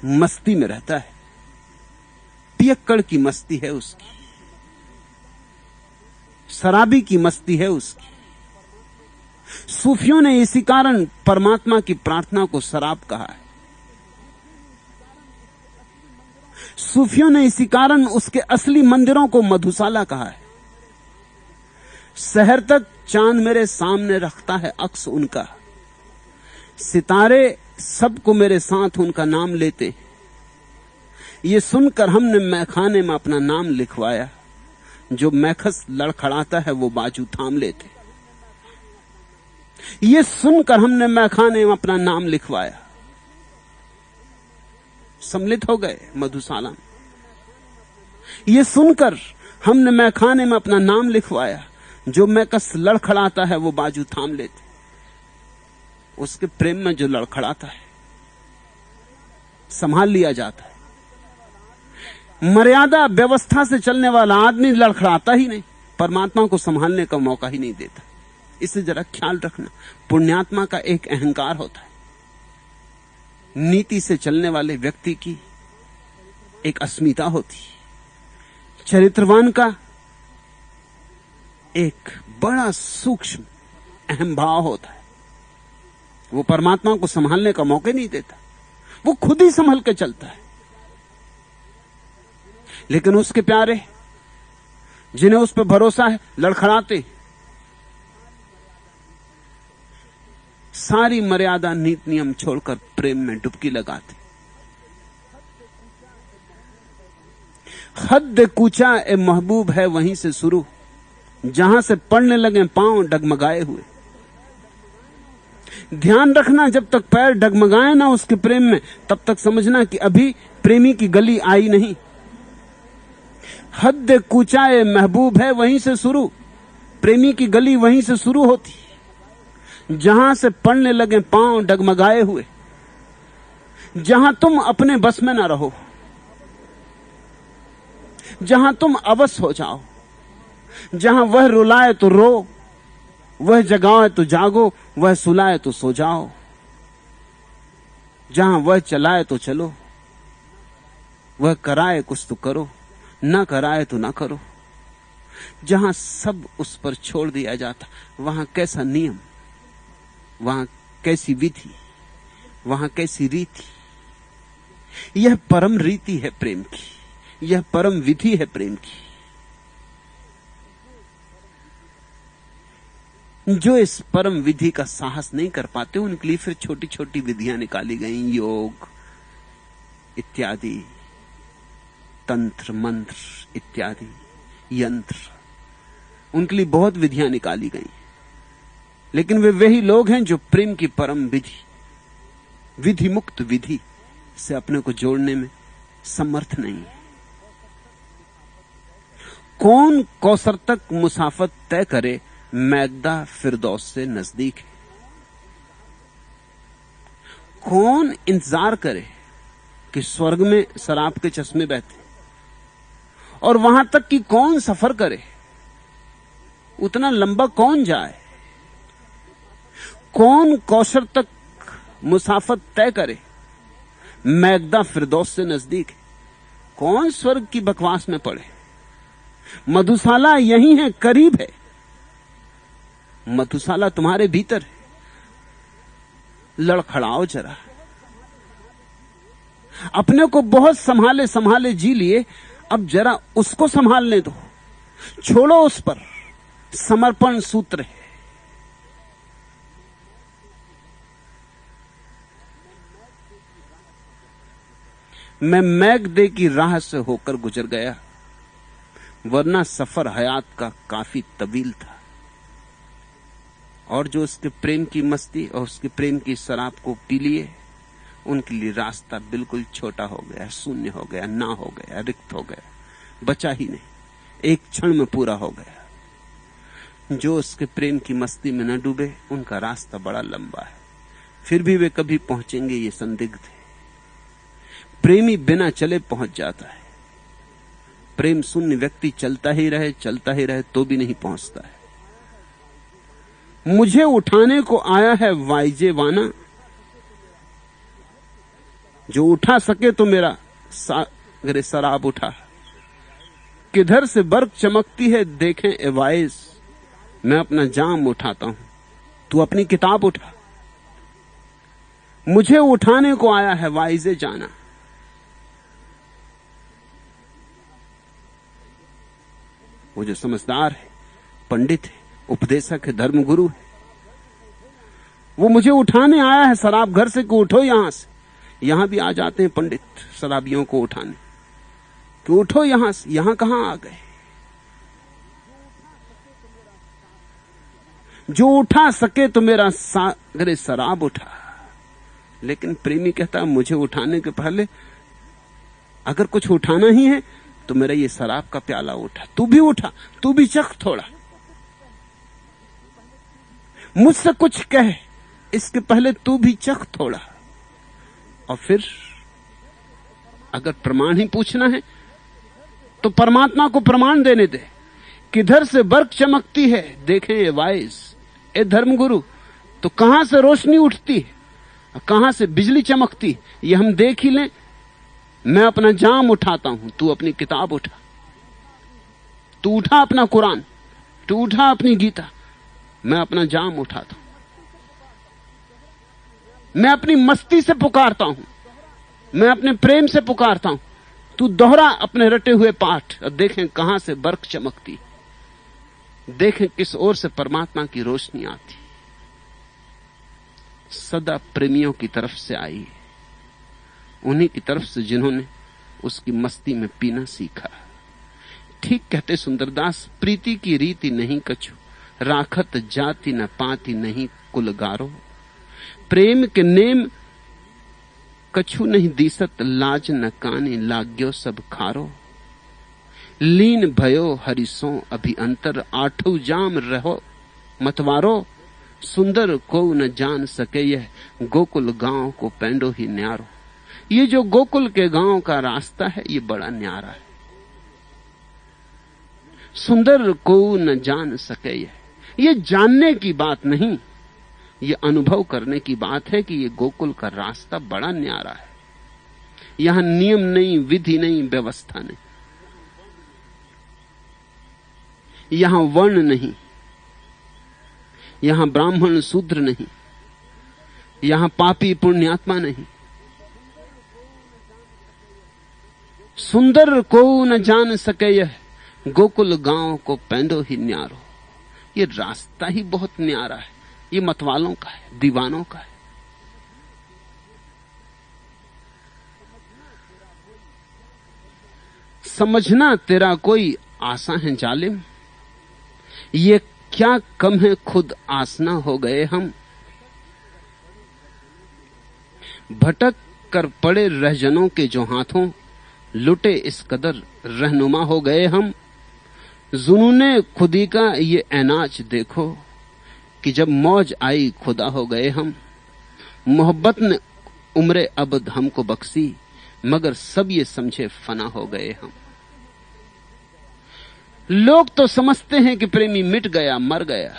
मस्ती में रहता है। पियक्कड़ की मस्ती है उसकी, शराबी की मस्ती है उसकी। सूफियों ने इसी कारण परमात्मा की प्रार्थना को शराब कहा है। सूफियों ने इसी कारण उसके असली मंदिरों को मधुशाला कहा है। शहर तक चांद मेरे सामने रखता है अक्स उनका, सितारे सबको मेरे साथ उनका नाम लेते। ये सुनकर हमने मैखाने में अपना नाम लिखवाया, जो मैखस लड़खड़ाता है वो बाजू थाम लेते। ये सुनकर हमने मैखाने में अपना नाम लिखवाया, सम्मिलित हो गए मधुशाला में। ये सुनकर हमने मैखाने में अपना नाम लिखवाया, जो मैकस लड़खड़ाता है वो बाजू थाम लेते। उसके प्रेम में जो लड़खड़ाता है संभाल लिया जाता है। मर्यादा व्यवस्था से चलने वाला आदमी लड़खड़ाता ही नहीं, परमात्मा को संभालने का मौका ही नहीं देता। इसे जरा ख्याल रखना। पुण्यात्मा का एक अहंकार होता है, नीति से चलने वाले व्यक्ति की एक अस्मिता होती है। चरित्रवान का एक बड़ा सूक्ष्म अहम भाव होता है। वो परमात्मा को संभालने का मौका नहीं देता, वो खुद ही संभल के चलता है। लेकिन उसके प्यारे जिन्हें उस पर भरोसा है लड़खड़ाते, सारी मर्यादा नीति नियम छोड़कर प्रेम में डुबकी लगाते। हद कूचा ए महबूब है वहीं से शुरू, जहां से पड़ने लगे पांव डगमगाए हुए। ध्यान रखना, जब तक पैर डगमगाए ना उसके प्रेम में, तब तक समझना कि अभी प्रेमी की गली आई नहीं। हद कूचा ए महबूब है वहीं से शुरू, प्रेमी की गली वहीं से शुरू होती, जहां से पड़ने लगे पांव डगमगाए हुए। जहां तुम अपने बस में ना रहो, जहां तुम अवश हो जाओ, जहां वह रुलाए तो रो, वह जगाए तो जागो, वह सुलाए तो सो जाओ। जहां वह चलाए तो चलो, वह कराए कुछ तो करो, ना कराए तो ना करो। जहां सब उस पर छोड़ दिया जाता, वहां कैसा नियम, वहां कैसी विधि, वहां कैसी रीति। यह परम रीति है प्रेम की, यह परम विधि है प्रेम की। जो इस परम विधि का साहस नहीं कर पाते, उनके लिए फिर छोटी छोटी विधियां निकाली गई, योग इत्यादि, तंत्र मंत्र इत्यादि, यंत्र, उनके लिए बहुत विधियां निकाली गई। लेकिन वे वही लोग हैं जो प्रेम की परम विधि, विधि मुक्त विधि से अपने को जोड़ने में समर्थ नहीं है। कौन कौसर तक मुसाफत तय करे, मैदा फिरदौस से नजदीक है। कौन इंतजार करे कि स्वर्ग में शराब के चश्मे बहते, और वहां तक कि कौन सफर करे, उतना लंबा कौन जाए। कौन कौशल तक मुसाफत तय करे, मैदा फिरदौस से नजदीक है। कौन स्वर्ग की बकवास में पड़े। मधुशाला यही है, करीब है। मधुशाला तुम्हारे भीतर है। लड़खड़ाओ जरा, अपने को बहुत संभाले संभाले जी लिए, अब जरा उसको संभालने दो। छोड़ो उस पर, समर्पण सूत्र है। मैं मैगदे की राह से होकर गुजर गया, वरना सफर हयात का काफी तवील था। और जो उसके प्रेम की मस्ती और उसके प्रेम की शराब को पी लिए, उनके लिए रास्ता बिल्कुल छोटा हो गया, शून्य हो गया, ना हो गया, रिक्त हो गया, बचा ही नहीं, एक क्षण में पूरा हो गया। जो उसके प्रेम की मस्ती में न डूबे, उनका रास्ता बड़ा लंबा है, फिर भी वे कभी पहुंचेंगे ये संदिग्ध है। प्रेमी बिना चले पहुंच जाता है, प्रेम शून्य व्यक्ति चलता ही रहे तो भी नहीं पहुंचता है। मुझे उठाने को आया है वाइजे वाना, जो उठा सके तो मेरा सागरे शराब उठा। किधर से बर्फ चमकती है देखें ए वाइस, मैं अपना जाम उठाता हूं, तू अपनी किताब उठा। मुझे उठाने को आया है वाइजे जाना। वो जो समझदार है, पंडित है, उपदेशक है, धर्मगुरु है, वो मुझे उठाने आया है शराब घर से, कि उठो यहां से। यहां भी आ जाते हैं पंडित शराबियों को उठाने, कि उठो यहां से। यहां कहां आ गए? जो उठा सके तो मेरा सागरे शराब उठा। लेकिन प्रेमी कहता है मुझे उठाने के पहले अगर कुछ उठाना ही है तो मेरा ये शराब का प्याला उठा। तू भी उठा, तू भी चख थोड़ा, मुझसे कुछ कह इसके पहले तू भी चख थोड़ा। और फिर अगर प्रमाण ही पूछना है तो परमात्मा को प्रमाण देने दे। किधर से बर्फ चमकती है देखें ये वाइस, ए धर्मगुरु, तो कहां से रोशनी उठती है, कहां से बिजली चमकती है, ये हम देख ही लें। मैं अपना जाम उठाता हूं, तू अपनी किताब उठा। तू उठा अपना कुरान, तू उठा अपनी गीता, मैं अपना जाम उठाता हूं। मैं अपनी मस्ती से पुकारता हूं, मैं अपने प्रेम से पुकारता हूं। तू दोहरा अपने रटे हुए पाठ और देखें कहां से बर्फ चमकती, देखें किस ओर से परमात्मा की रोशनी आती। सदा प्रेमियों की तरफ से आई है, उन्हीं की तरफ से जिन्होंने उसकी मस्ती में पीना सीखा। ठीक कहते सुंदरदास, प्रीति की रीति नहीं कछु, राखत जाति न पाती नहीं कुलगारो। प्रेम के नेम कछु नहीं दीसत, लाज न कानी लाग्यो सब खारो। लीन भयो हरिसों अभी अंतर, आठों जाम रहो मतवारो। सुंदर को न जान सके यह, गोकुल गांव को पेंडो ही न्यारो। ये जो गोकुल के गांव का रास्ता है ये बड़ा न्यारा है। सुंदर को न जान सके यह, ये जानने की बात नहीं, ये अनुभव करने की बात है कि ये गोकुल का रास्ता बड़ा न्यारा है। यहां नियम नहीं, विधि नहीं, व्यवस्था नहीं, यहां वर्ण नहीं, यहां ब्राह्मण शूद्र नहीं, यहां पापी पुण्यात्मा नहीं। सुंदर को न जान सके यह, गोकुल गांव को पेंडो ही न्यारो। ये रास्ता ही बहुत न्यारा है, ये मतवालों का है, दीवानों का है। समझना तेरा कोई आसा है जालिम, ये क्या कम है खुद आसना हो गए हम। भटक कर पड़े रहजनों के जो हाथों, लुटे इस कदर रहनुमा हो गए हम। जुनूने खुदी का ये ऐनाच देखो, कि जब मौज आई खुदा हो गए हम। मोहब्बत ने उम्रे अबद हमको बख्शी, मगर सब ये समझे फना हो गए हम। लोग तो समझते हैं कि प्रेमी मिट गया, मर गया।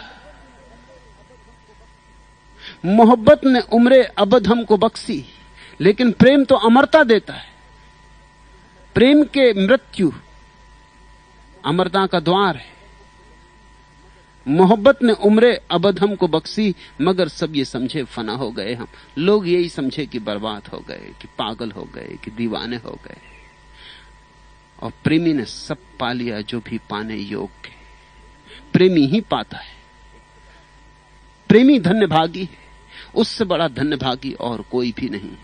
मोहब्बत ने उम्रे अबद हमको बख्शी, लेकिन प्रेम तो अमरता देता है। प्रेम के मृत्यु अमरता का द्वार है। मोहब्बत ने उम्रे अबद हमको बख्शी, मगर सब ये समझे फना हो गए हम। लोग यही समझे कि बर्बाद हो गए, कि पागल हो गए, कि दीवाने हो गए। और प्रेमी ने सब पा लिया जो भी पाने योग्य। प्रेमी ही पाता है। प्रेमी धन्यभागी है, उससे बड़ा धन्यभागी और कोई भी नहीं।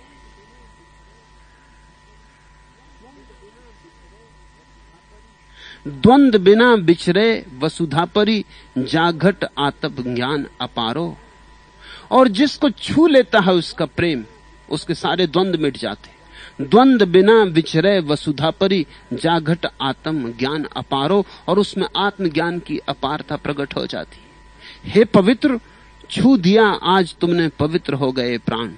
द्वंद बिना बिछरे वसुधापरी, जाघट आतप ज्ञान अपारो। और जिसको छू लेता है उसका प्रेम, उसके सारे द्वंद मिट जाते। द्वंद बिना विचरे वसुधापरी, जाघट आत्म ज्ञान अपारो। और उसमें आत्मज्ञान की अपारता प्रकट हो जाती। हे पवित्र, छू दिया आज तुमने, पवित्र हो गए प्राण।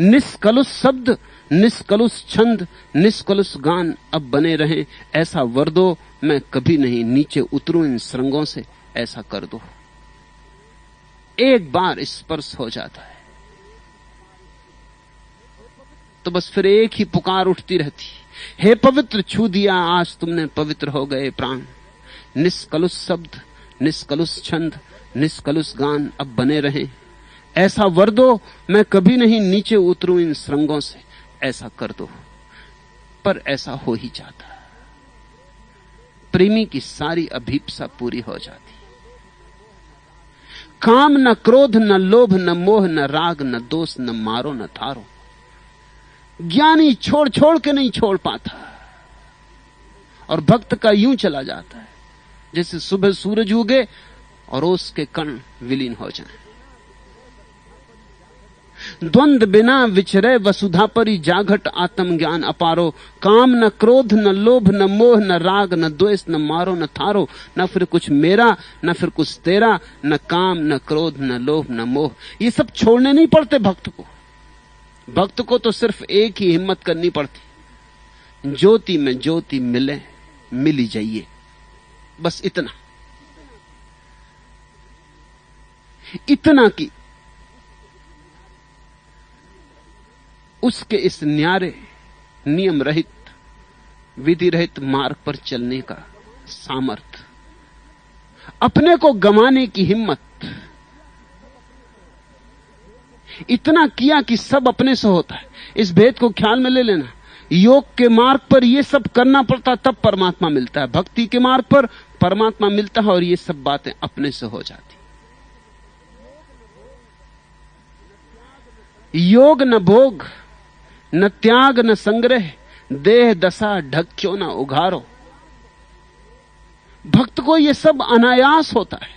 निष्कलुष शब्द, निष्कलुष छंद, निष्कलुष गान अब बने रहें, ऐसा वर दो मैं कभी नहीं नीचे उतरूं इन श्रृंगों से, ऐसा कर दो। एक बार स्पर्श हो जाता है तो बस फिर एक ही पुकार उठती रहती, हे पवित्र छू दिया आज तुमने, पवित्र हो गए प्राण। निष्कलुष शब्द, निष्कलुष छंद, निष्कलुष गान अब बने रहें, ऐसा वर दो मैं कभी नहीं नीचे उतरूं इन श्रृंगों से, ऐसा कर दो। पर ऐसा हो ही जाता, प्रेमी की सारी अभीप्सा पूरी हो जाती। काम न क्रोध न लोभ न मोह न राग न दोष न मारो न थारो। ज्ञानी छोड़ छोड़ के नहीं छोड़ पाता, और भक्त का यूं चला जाता है जैसे सुबह सूरज उगे और उसके कण विलीन हो जाएं। द्वंद बिना विचरे वसुधा परी, जाघट आत्मज्ञान अपारो। काम न क्रोध न लोभ न मोह न राग न द्वेष न मारो न थारो। न फिर कुछ मेरा न फिर कुछ तेरा, न काम न क्रोध न लोभ न मोह। ये सब छोड़ने नहीं पड़ते भक्त को। भक्त को तो सिर्फ एक ही हिम्मत करनी पड़ती, ज्योति में ज्योति मिले, मिली जाइए, बस इतना। इतना कि उसके इस न्यारे नियम रहित विधि रहित मार्ग पर चलने का सामर्थ्य, अपने को गंवाने की हिम्मत, इतना किया कि सब अपने से होता है। इस भेद को ख्याल में ले लेना। योग के मार्ग पर यह सब करना पड़ता, तब परमात्मा मिलता है। भक्ति के मार्ग पर परमात्मा मिलता है और ये सब बातें अपने से हो जाती। योग न भोग न त्याग न संग्रह, देह दशा ढक क्यों न उघारो। भक्त को यह सब अनायास होता है,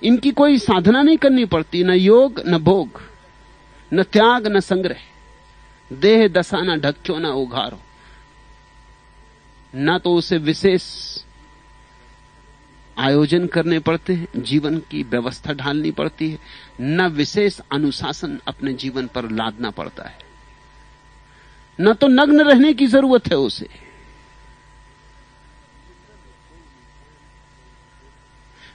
इनकी कोई साधना नहीं करनी पड़ती। न योग न भोग न त्याग न संग्रह, देह दशा न ढक क्यों न उघारो। न तो उसे विशेष आयोजन करने पड़ते हैं, जीवन की व्यवस्था ढालनी पड़ती है, न विशेष अनुशासन अपने जीवन पर लादना पड़ता है, न तो नग्न रहने की जरूरत है उसे।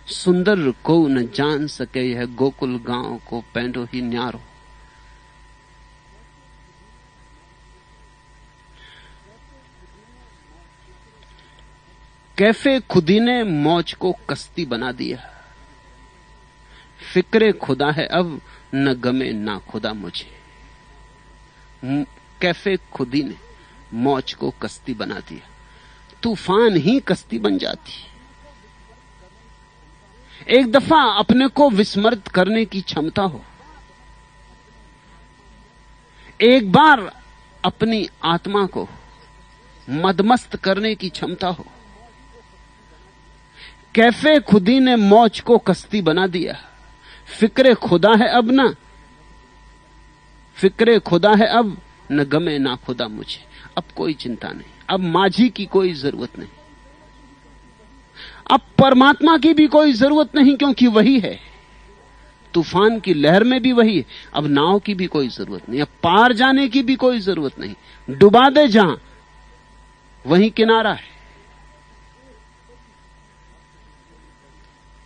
सुंदर को न जान सके यह गोकुल गांव को पैंडो ही न्यारो। कैफे खुदी ने मौज को कश्ती बना दिया, फिक्रे खुदा है अब न गमे ना खुदा मुझे। कैफे खुदी ने मौज को कश्ती बना दिया, तूफान ही कश्ती बन जाती। एक दफा अपने को विस्मृत करने की क्षमता हो, एक बार अपनी आत्मा को मदमस्त करने की क्षमता हो। कैफे खुदी ने मौज को कश्ती बना दिया, फिक्रे खुदा है अब ना, फिक्रे खुदा है अब न गमे ना खुदा मुझे। अब कोई चिंता नहीं, अब माझी की कोई जरूरत नहीं, अब परमात्मा की भी कोई जरूरत नहीं, क्योंकि वही है। तूफान की लहर में भी वही है। अब नाव की भी कोई जरूरत नहीं, अब पार जाने की भी कोई जरूरत नहीं। डुबा दे जहां, वहीं किनारा है।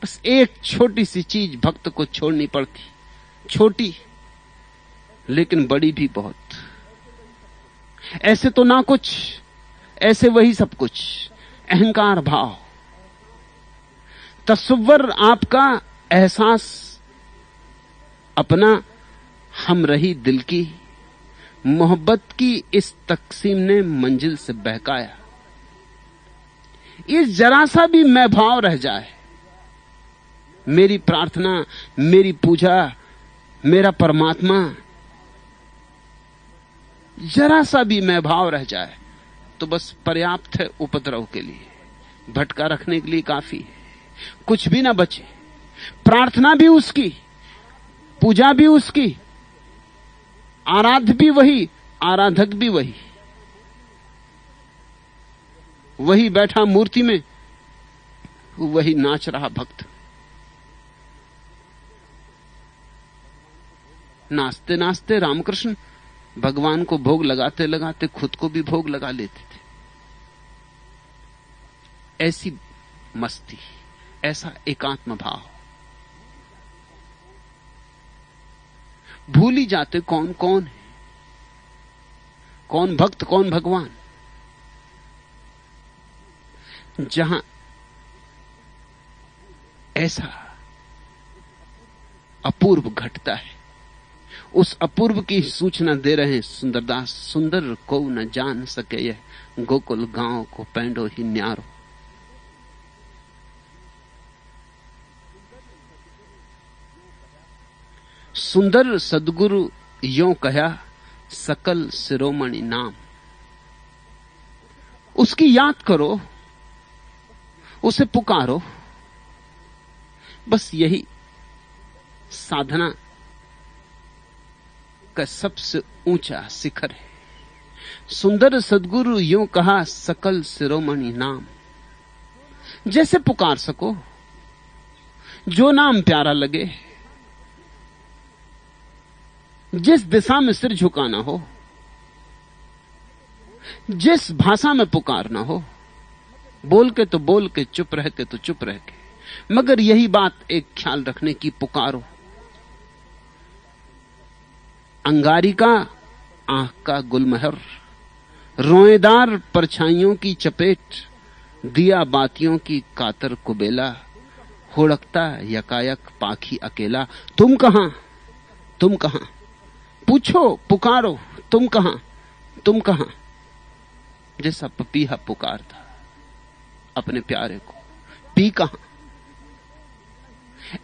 बस एक छोटी सी चीज भक्त को छोड़नी पड़ती, छोटी लेकिन बड़ी भी बहुत। ऐसे तो ना कुछ, ऐसे वही सब कुछ। अहंकार भाव, तस्वर आपका एहसास अपना हम रही दिल की, मोहब्बत की इस तकसीम ने मंजिल से बहकाया। इस जरा सा भी मैं भाव रह जाए, मेरी प्रार्थना, मेरी पूजा, मेरा परमात्मा, जरा सा भी मैं भाव रह जाए तो बस पर्याप्त है उपद्रव के लिए, भटका रखने के लिए काफी है। कुछ भी ना बचे। प्रार्थना भी उसकी, पूजा भी उसकी, आराध्य भी वही, आराधक भी वही। वही बैठा मूर्ति में, वही नाच रहा भक्त। नाचते नाचते रामकृष्ण भगवान को भोग लगाते लगाते खुद को भी भोग लगा लेते थे। ऐसी मस्ती, ऐसा एकात्म भाव। भूल ही जाते कौन कौन है, कौन भक्त कौन भगवान। जहां ऐसा अपूर्व घटता है, उस अपूर्व की सूचना दे रहे हैं सुंदरदास। सुंदर को न जान सके यह, गोकुल गांव को पैंडो ही न्यारो। सुंदर सदगुरु यों कहा, सकल शिरोमणि नाम। उसकी याद करो, उसे पुकारो, बस यही साधना का सबसे ऊंचा शिखर है। सुंदर सदगुरु यों कहा, सकल शिरोमणि नाम। जैसे पुकार सको, जो नाम प्यारा लगे, जिस दिशा में सिर झुकाना हो, जिस भाषा में पुकारना हो, बोल के तो बोल के, चुप रह के तो चुप रह के, मगर यही बात एक ख्याल रखने की, पुकारो। अंगारी का आंख का गुलमहर, रोएदार परछाइयों की चपेट, दिया बातियों की कातर कुबेला, हुड़कता यकायक पाखी अकेला। तुम कहां, तुम कहां, पूछो पुकारो, तुम कहां, तुम कहां। जैसा पपीहा पुकारता अपने प्यारे को, पी कहां।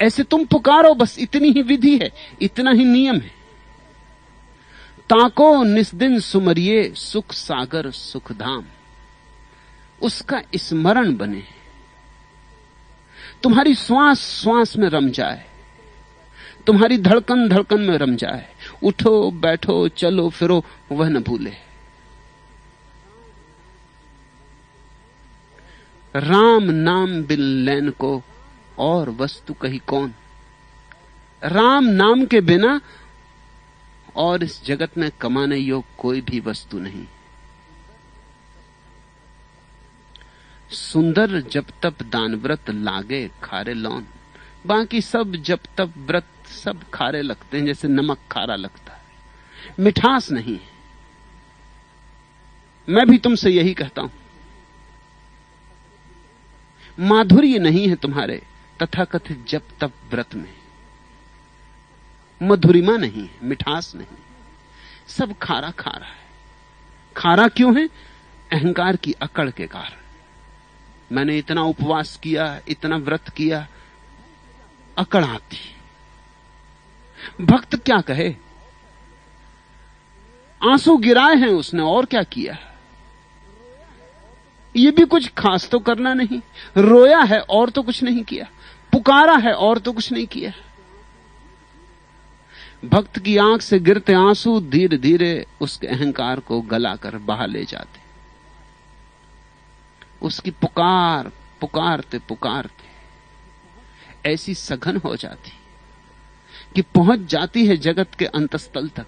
ऐसे तुम पुकारो, बस इतनी ही विधि है, इतना ही नियम है। ताको निस्दिन सुमरिये, सुख सागर सुख धाम। उसका स्मरण बने, तुम्हारी श्वास श्वास में रम जाए, तुम्हारी धड़कन धड़कन में रम जाए। उठो बैठो चलो फिरो वह न भूले। राम नाम बिन लैन को और वस्तु कही कौन। राम नाम के बिना और इस जगत में कमाने योग कोई भी वस्तु नहीं। सुंदर जब तप दान व्रत लागे खारे लौन। बाकी सब जब तप व्रत सब खारे लगते हैं, जैसे नमक खारा लगता है, मिठास नहीं है। मैं भी तुमसे यही कहता हूं, माधुर्य नहीं है तुम्हारे तथाकथित जप तप व्रत में, मधुरिमा नहीं है, मिठास नहीं, सब खारा खारा है। खारा क्यों है? अहंकार की अकड़ के कारण। मैंने इतना उपवास किया, इतना व्रत किया, अकड़ आती। भक्त क्या कहे? आंसू गिराए हैं उसने, और क्या किया? ये भी कुछ खास तो करना नहीं। रोया है और तो कुछ नहीं किया, पुकारा है और तो कुछ नहीं किया। भक्त की आंख से गिरते आंसू धीरे धीरे उसके अहंकार को गलाकर बहा ले जाते। उसकी पुकार पुकारते पुकारते ऐसी सघन हो जाती कि पहुंच जाती है जगत के अंतस्थल तक,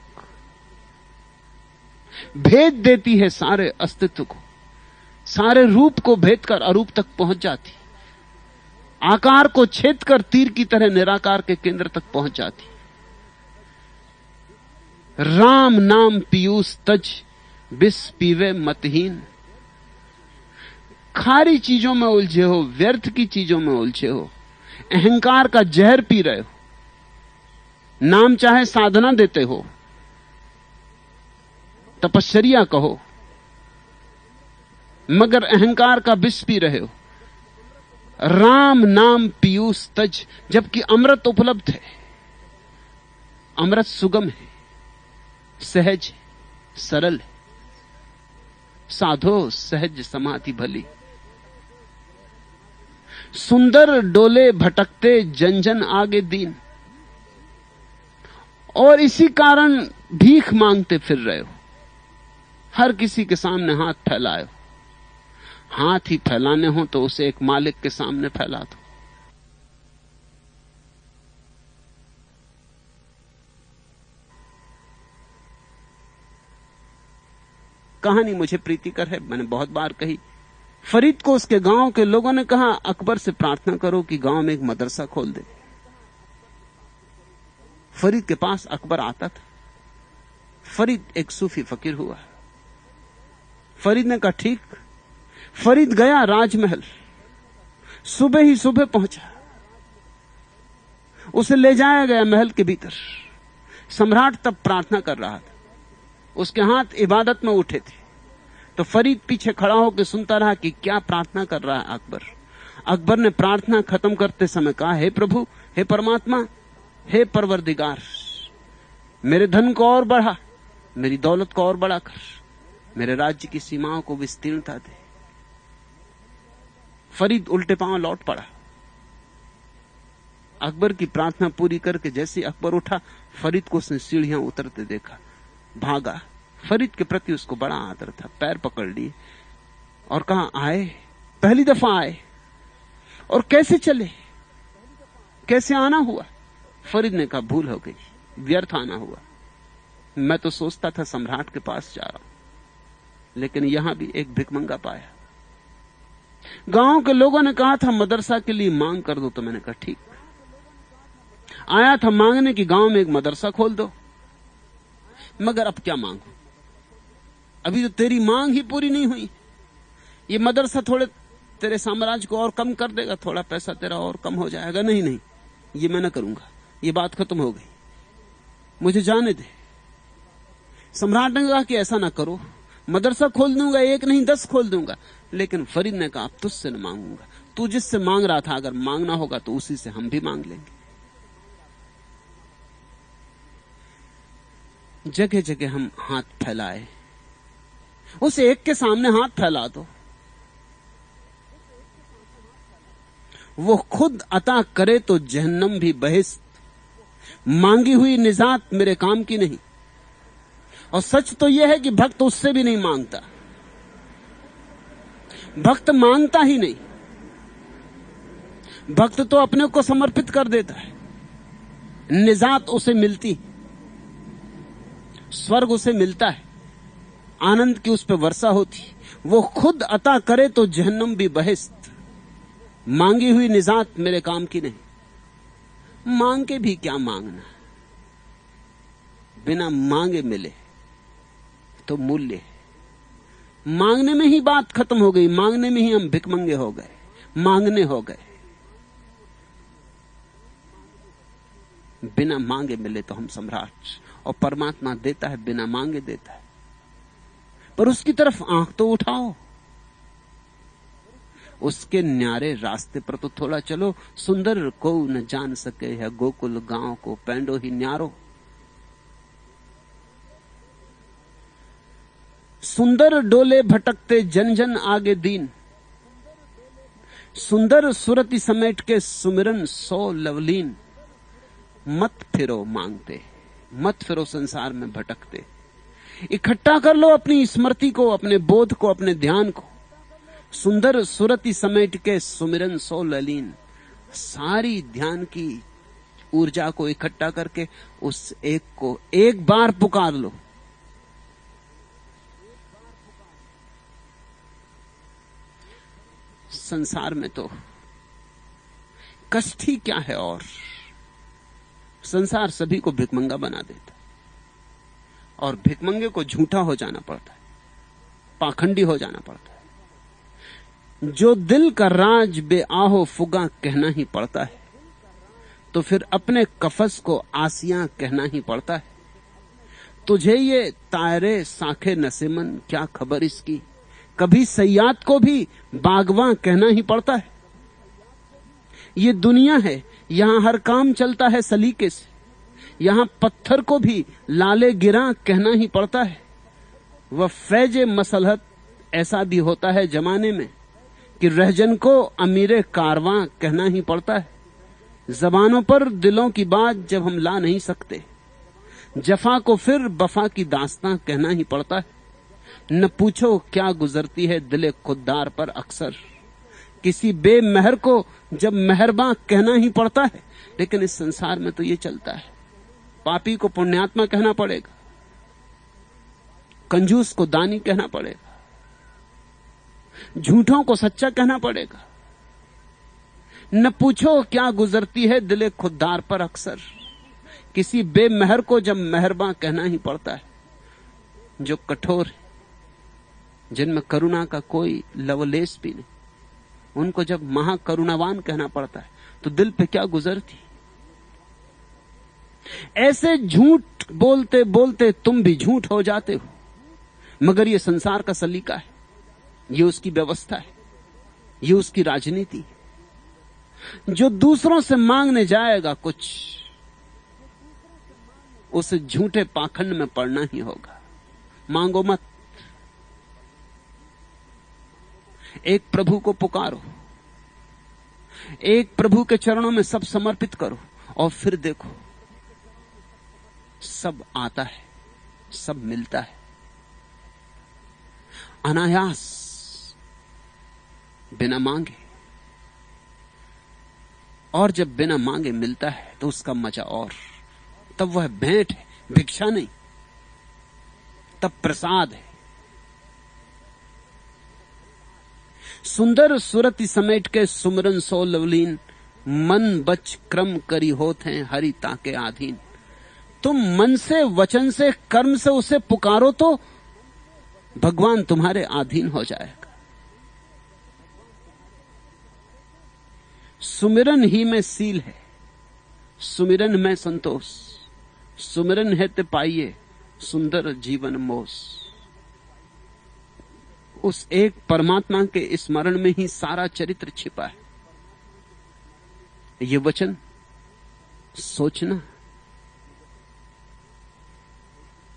भेद देती है सारे अस्तित्व को, सारे रूप को भेद कर अरूप तक पहुंच जाती, आकार को छेद कर तीर की तरह निराकार के केंद्र तक पहुंच जाती। राम नाम पीयूष तज, बिस पीवे मतहीन। खारी चीजों में उलझे हो, व्यर्थ की चीजों में उलझे हो, अहंकार का जहर पी रहे हो। नाम चाहे साधना देते हो, तपश्चर्या कहो, मगर अहंकार का विष पी रहे हो। राम नाम पीयूष तज, जबकि अमृत उपलब्ध है। अमृत सुगम है, सहज है, सरल है। साधो सहज समाधि भली। सुंदर डोले भटकते जन जन आगे दीन। और इसी कारण भीख मांगते फिर रहे हो, हर किसी के सामने हाथ फैलाए हो। हाथ ही फैलाने हो तो उसे एक मालिक के सामने फैला दो। कहानी मुझे प्रीतिकर है, मैंने बहुत बार कही। फरीद को उसके गांव के लोगों ने कहा, अकबर से प्रार्थना करो कि गांव में एक मदरसा खोल दे। फरीद के पास अकबर आता था। फरीद एक सूफी फकीर हुआ। फरीद ने कहा ठीक। फरीद गया राजमहल, सुबह ही सुबह पहुंचा। उसे ले जाया गया महल के भीतर। सम्राट तब प्रार्थना कर रहा था, उसके हाथ इबादत में उठे थे। तो फरीद पीछे खड़ा होकर सुनता रहा कि क्या प्रार्थना कर रहा है अकबर। अकबर ने प्रार्थना खत्म करते समय कहा, हे प्रभु, हे परमात्मा, हे परवरदिगार, मेरे धन को और बढ़ा, मेरी दौलत को और बड़ा कर, मेरे राज्य की सीमाओं को विस्तीर्णता दे। फरीद उल्टे पांव लौट पड़ा। अकबर की प्रार्थना पूरी करके जैसे अकबर उठा, फरीद को उसने सीढ़ियां उतरते देखा, भागा। फरीद के प्रति उसको बड़ा आदर था। पैर पकड़ लिए और कहा, आए, पहली दफा आए, और कैसे चले, कैसे आना हुआ? फरीद ने कहा, भूल हो गई, व्यर्थ आना हुआ। मैं तो सोचता था सम्राट के पास जा रहा हूं, लेकिन यहां भी एक भिखमंगा पाया। गांव के लोगों ने कहा था मदरसा के लिए मांग कर दो, तो मैंने कहा ठीक। आया था मांगने की गांव में एक मदरसा खोल दो, मगर अब क्या मांगू, अभी तो तेरी मांग ही पूरी नहीं हुई। ये मदरसा थोड़े तेरे साम्राज्य को और कम कर देगा, थोड़ा पैसा तेरा और कम हो जाएगा। नहीं नहीं, ये मैं न करूंगा, ये बात खत्म हो गई, मुझे जाने दे। सम्राट ने कहा कि ऐसा ना करो, मदरसा खोल दूंगा, एक नहीं 10 खोल दूंगा। लेकिन फरीद ने कहा, अब तुझसे न मांगूंगा, तू जिससे मांग रहा था अगर मांगना होगा तो उसी से हम भी मांग लेंगे। जगह जगह हम हाथ फैलाए, उस एक के सामने हाथ फैला दो, वो खुद अता करे तो जहन्नम भी बहिश्त, मांगी हुई निजात मेरे काम की नहीं। और सच तो यह है कि भक्त उससे भी नहीं मांगता, भक्त मांगता ही नहीं, भक्त तो अपने को समर्पित कर देता है। निजात उसे मिलती, स्वर्ग उसे मिलता है, आनंद की उस पर वर्षा होती। वो खुद अता करे तो जहन्नम भी बहिश्त, मांगी हुई निजात मेरे काम की नहीं। मांग के भी क्या मांगना, बिना मांगे मिले तो मूल्य है। मांगने में ही बात खत्म हो गई, मांगने में ही हम भिखमंगे हो गए, मांगने हो गए। बिना मांगे मिले तो हम सम्राट, और परमात्मा देता है, बिना मांगे देता है। पर उसकी तरफ आंख तो उठाओ, उसके न्यारे रास्ते पर तो थोड़ा चलो। सुंदर को न जान सके है गोकुल गांव को पैंडो ही न्यारो। सुंदर डोले भटकते जन जन आगे दीन, सुंदर सुरति समेट के सुमिरन सो लवलीन। मत फिरो मांगते, मत फिरो संसार में भटकते, इकट्ठा कर लो अपनी स्मृति को, अपने बोध को, अपने ध्यान को। सुंदर सुरति समेट के सुमिरन सो ललीन, सारी ध्यान की ऊर्जा को इकट्ठा करके उस एक को एक बार पुकार लो। संसार में तो कष्ट ही क्या है, और संसार सभी को भिखमंगा बना देता, और भिखमंगे को झूठा हो जाना पड़ता है, पाखंडी हो जाना पड़ता है। जो दिल का राज बेआहो फुगा कहना ही पड़ता है, तो फिर अपने कफस को आसियां कहना ही पड़ता है। तुझे ये तायरे साखे नसेमन क्या खबर इसकी, कभी सयाद को भी बागवां कहना ही पड़ता है। ये दुनिया है, यहां हर काम चलता है सलीके से, यहां पत्थर को भी लाले गिरा कहना ही पड़ता है। वह फैजे मसलहत ऐसा भी होता है जमाने में कि रहजन को अमीरे कारवां कहना ही पड़ता है। जबानों पर दिलों की बात जब हम ला नहीं सकते, जफा को फिर बफा की दास्तां कहना ही पड़ता है। न पूछो क्या गुजरती है दिले खुददार पर अक्सर, किसी बेमहर को जब मेहरबान कहना ही पड़ता है। लेकिन इस संसार में तो ये चलता है, पापी को पुण्यात्मा कहना पड़ेगा, कंजूस को दानी कहना पड़ेगा, झूठों को सच्चा कहना पड़ेगा। न पूछो क्या गुजरती है दिले खुद्दार पर, अक्सर किसी बेमेहर को जब मेहरबान कहना ही पड़ता है। जो कठोर है, जिनमें करुणा का कोई लवलेश भी नहीं, उनको जब महाकरुणावान कहना पड़ता है तो दिल पे क्या गुजरती। ऐसे झूठ बोलते बोलते तुम भी झूठ हो जाते हो, मगर यह संसार का सलीका है, यह उसकी व्यवस्था है, यह उसकी राजनीति है। जो दूसरों से मांगने जाएगा कुछ, उसे झूठे पाखंड में पड़ना ही होगा। मांगो मत, एक प्रभु को पुकारो, एक प्रभु के चरणों में सब समर्पित करो, और फिर देखो सब आता है, सब मिलता है अनायास, बिना मांगे। और जब बिना मांगे मिलता है तो उसका मजा और, तब वह भेंट है, भिक्षा नहीं, तब प्रसाद है। सुंदर सुरति समेट के सुमरन सो लवलीन, मन बच क्रम करी होत हैं हरि ताके आधीन। तुम मन से, वचन से, कर्म से उसे पुकारो तो भगवान तुम्हारे अधीन हो जाएगा। सुमिरन ही में सील है, सुमिरन में संतोष, सुमिरन है ते पाइये सुंदर जीवन मोस। उस एक परमात्मा के स्मरण में ही सारा चरित्र छिपा है। ये वचन सोचना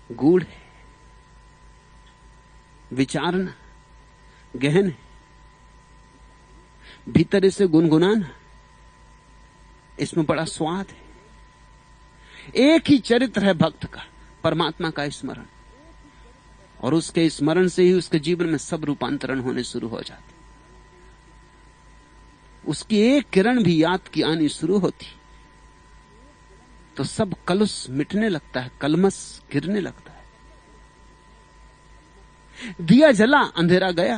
गूढ़ है, विचारना गहन है, भीतर इसे गुनगुनाना, इसमें बड़ा स्वाद है। एक ही चरित्र है भक्त का, परमात्मा का स्मरण, और उसके स्मरण से ही उसके जीवन में सब रूपांतरण होने शुरू हो जाते। उसकी एक किरण भी याद की आनी शुरू होती तो सब कलुष मिटने लगता है, कलमस गिरने लगता है। दिया जला, अंधेरा गया,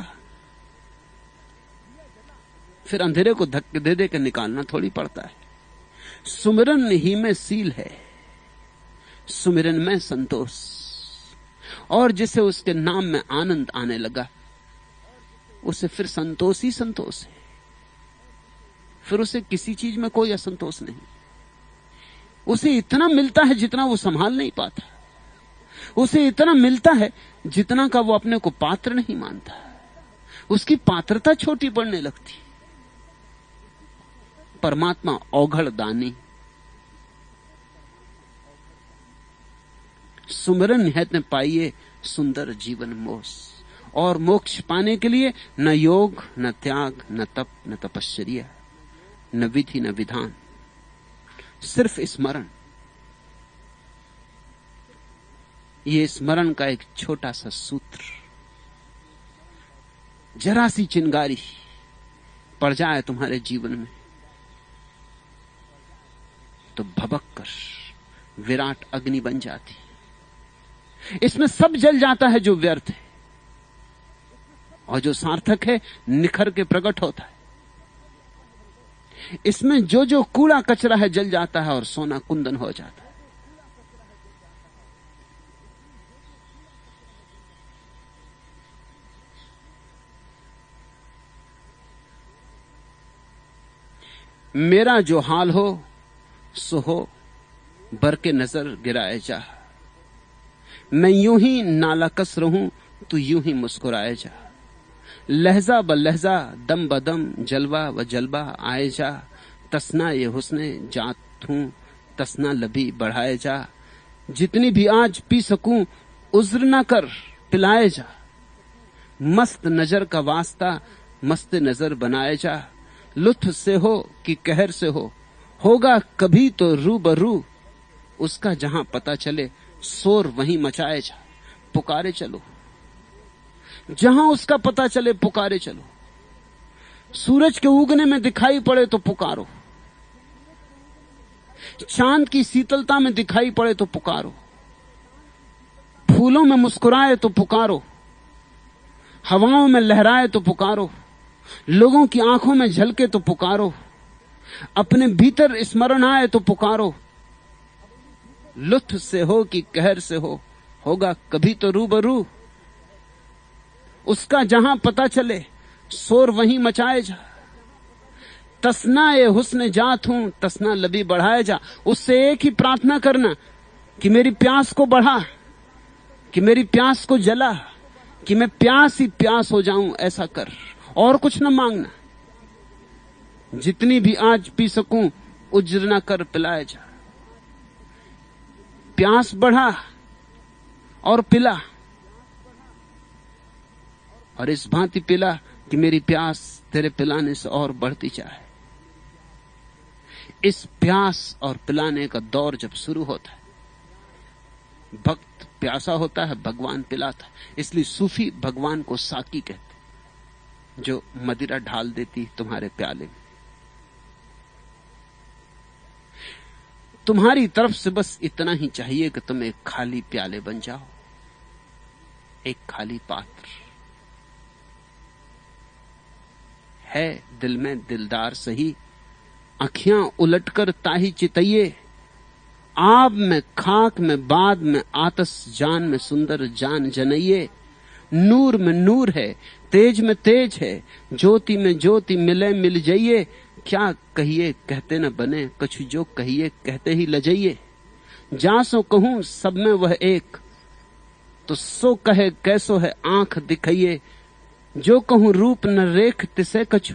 फिर अंधेरे को धक्के दे दे के निकालना थोड़ी पड़ता है। सुमिरन ही में सील है, सुमिरन में संतोष। और जिसे उसके नाम में आनंद आने लगा, उसे फिर संतोष ही संतोष है, फिर उसे किसी चीज में कोई असंतोष नहीं। उसे इतना मिलता है जितना वो संभाल नहीं पाता, उसे इतना मिलता है जितना का वो अपने को पात्र नहीं मानता। उसकी पात्रता छोटी पड़ने लगती। परमात्मा औघड़ दानी, सुमिरन है ते पाइये सुंदर जीवन मोस। और मोक्ष पाने के लिए न योग, न त्याग, न तप, न तपश्चर्या, न विधि, न विधान, सिर्फ स्मरण। ये स्मरण का एक छोटा सा सूत्र, जरा सी चिंगारी पड़ जाए तुम्हारे जीवन में तो भभक कर विराट अग्नि बन जाती। इसमें सब जल जाता है जो व्यर्थ है, और जो सार्थक है निखर के प्रकट होता है। इसमें जो जो कूड़ा कचरा है जल जाता है और सोना कुंदन हो जाता है। मेरा जो हाल हो सो हो, बर के नजर गिराए जा। मैं यूं ही नालाकस रहूं, तू यूं ही मुस्कुराए जा। लहजा ब लहजा, दम ब दम, जलवा व जलवा आए जा। तसना ये हुस्ने जात हूं, तसना लभी बढ़ाए जा। जितनी भी आज पी सकूं, उज्र न कर पिलाए जा। मस्त नजर का वास्ता, मस्त नजर बनाए जा। लुत्फ से हो कि कहर से हो, होगा कभी तो रूबरू। उसका जहां पता चले, शोर वहीं मचाए जा। पुकारे चलो, जहां उसका पता चले पुकारे चलो। सूरज के उगने में दिखाई पड़े तो पुकारो, चांद की शीतलता में दिखाई पड़े तो पुकारो, फूलों में मुस्कुराए तो पुकारो, हवाओं में लहराए तो पुकारो, लोगों की आंखों में झलके तो पुकारो, अपने भीतर स्मरण आए तो पुकारो। लुत्फ से हो कि कहर से हो, होगा कभी तो रूबरू। उसका जहां पता चले शोर वहीं मचाए जा। तसना ए हुस्न जात हूं, तसना लबी बढ़ाए जा। उससे एक ही प्रार्थना करना कि मेरी प्यास को बढ़ा, कि मेरी प्यास को जला, कि मैं प्यास ही प्यास हो जाऊं, ऐसा कर। और कुछ न मांगना। जितनी भी आज पी सकूं उज्र न कर पिलाए जा। प्यास बढ़ा और पिला, और इस भांति पिला कि मेरी प्यास तेरे पिलाने से और बढ़ती जाए। इस प्यास और पिलाने का दौर जब शुरू होता है, भक्त प्यासा होता है, भगवान पिलाता है। इसलिए सूफी भगवान को साकी कहते, जो मदिरा ढाल देती तुम्हारे प्याले में। तुम्हारी तरफ से बस इतना ही चाहिए कि तुम एक खाली प्याले बन जाओ, एक खाली पात्र। है दिल में दिलदार सही, आंखियां उलटकर ताही चितइये। आब में खाक में बाद में आतस जान में सुंदर जान जनइये। नूर में नूर है, तेज में तेज है, ज्योति में ज्योति मिले मिल जाइए। क्या कहिए कहते न बने, कछु जो कहिए कहते ही लजाइए। जा सो कहूं सब में वह एक, तो सो कहे कैसो है आंख दिखाइए। जो कहूं रूप न रेख तिसे कछु,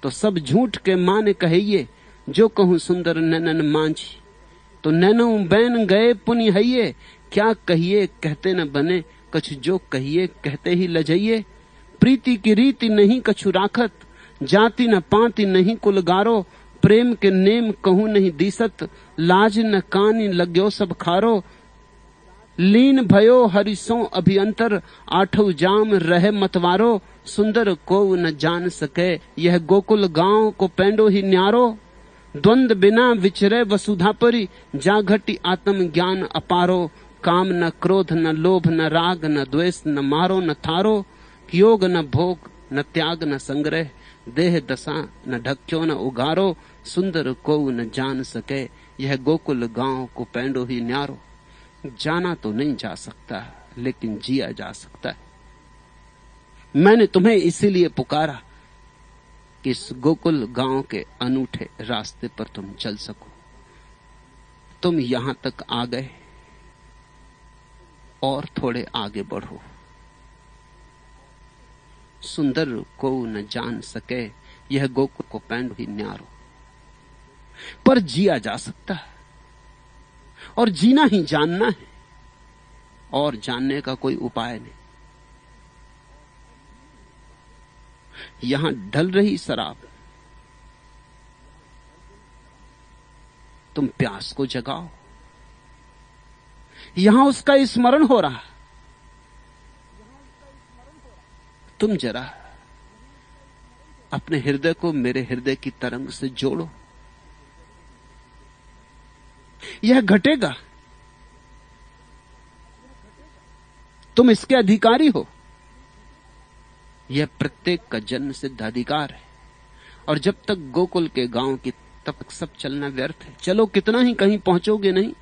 तो सब झूठ के माने कहिए। जो कहूं सुंदर नैनन मांझी, तो नैनो बैन गए पुनि हइये। क्या कहिए कहते न बने, कछु जो कहिए कहते ही लजाइए। प्रीति की रीति नहीं कछु राखत, जाति न पाति नहीं कुल गारो। प्रेम के नेम कहूं नहीं दीसत, लाज न कानी लाग्यो सब खारो। लीन भयो हरिसों अभियंतर, आठव जाम रहे मतवारो। सुंदर को न जान सके, यह गोकुल गांव को पेंडो ही न्यारो। द्वंद बिना विचरे वसुधापरी, जा घटी आत्म ज्ञान अपारो। काम न क्रोध न लोभ न राग न द्वेष न मारो न थारो। योग न भोग न त्याग न संग्रह, देह दशा न ढक्यो न उगारो। सुंदर को न जान सके, यह गोकुल गांव को पेंडो ही न्यारो। जाना तो नहीं जा सकता, लेकिन जिया जा सकता है। मैंने तुम्हें इसीलिए पुकारा कि इस गोकुल गांव के अनूठे रास्ते पर तुम चल सको। तुम यहां तक आ गए, और थोड़े आगे बढ़ो। सुंदर को न जान सके, यह गोकुल को पेंडो ही न्यारो। पर जिया जा सकता है, और जीना ही जानना है, और जानने का कोई उपाय नहीं। यहां ढल रही शराब, तुम प्यास को जगाओ। यहां उसका स्मरण हो रहा, तुम जरा अपने हृदय को मेरे हृदय की तरंग से जोड़ो। यह घटेगा, तुम इसके अधिकारी हो। यह प्रत्येक का जन्म सिद्ध अधिकार है। और जब तक गोकुल के गांव की, तब तक सब चलना व्यर्थ है। चलो कितना ही, कहीं पहुंचोगे नहीं।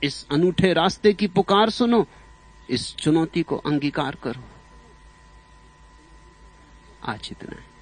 इस अनूठे रास्ते की पुकार सुनो, इस चुनौती को अंगीकार करो। आज इतना है।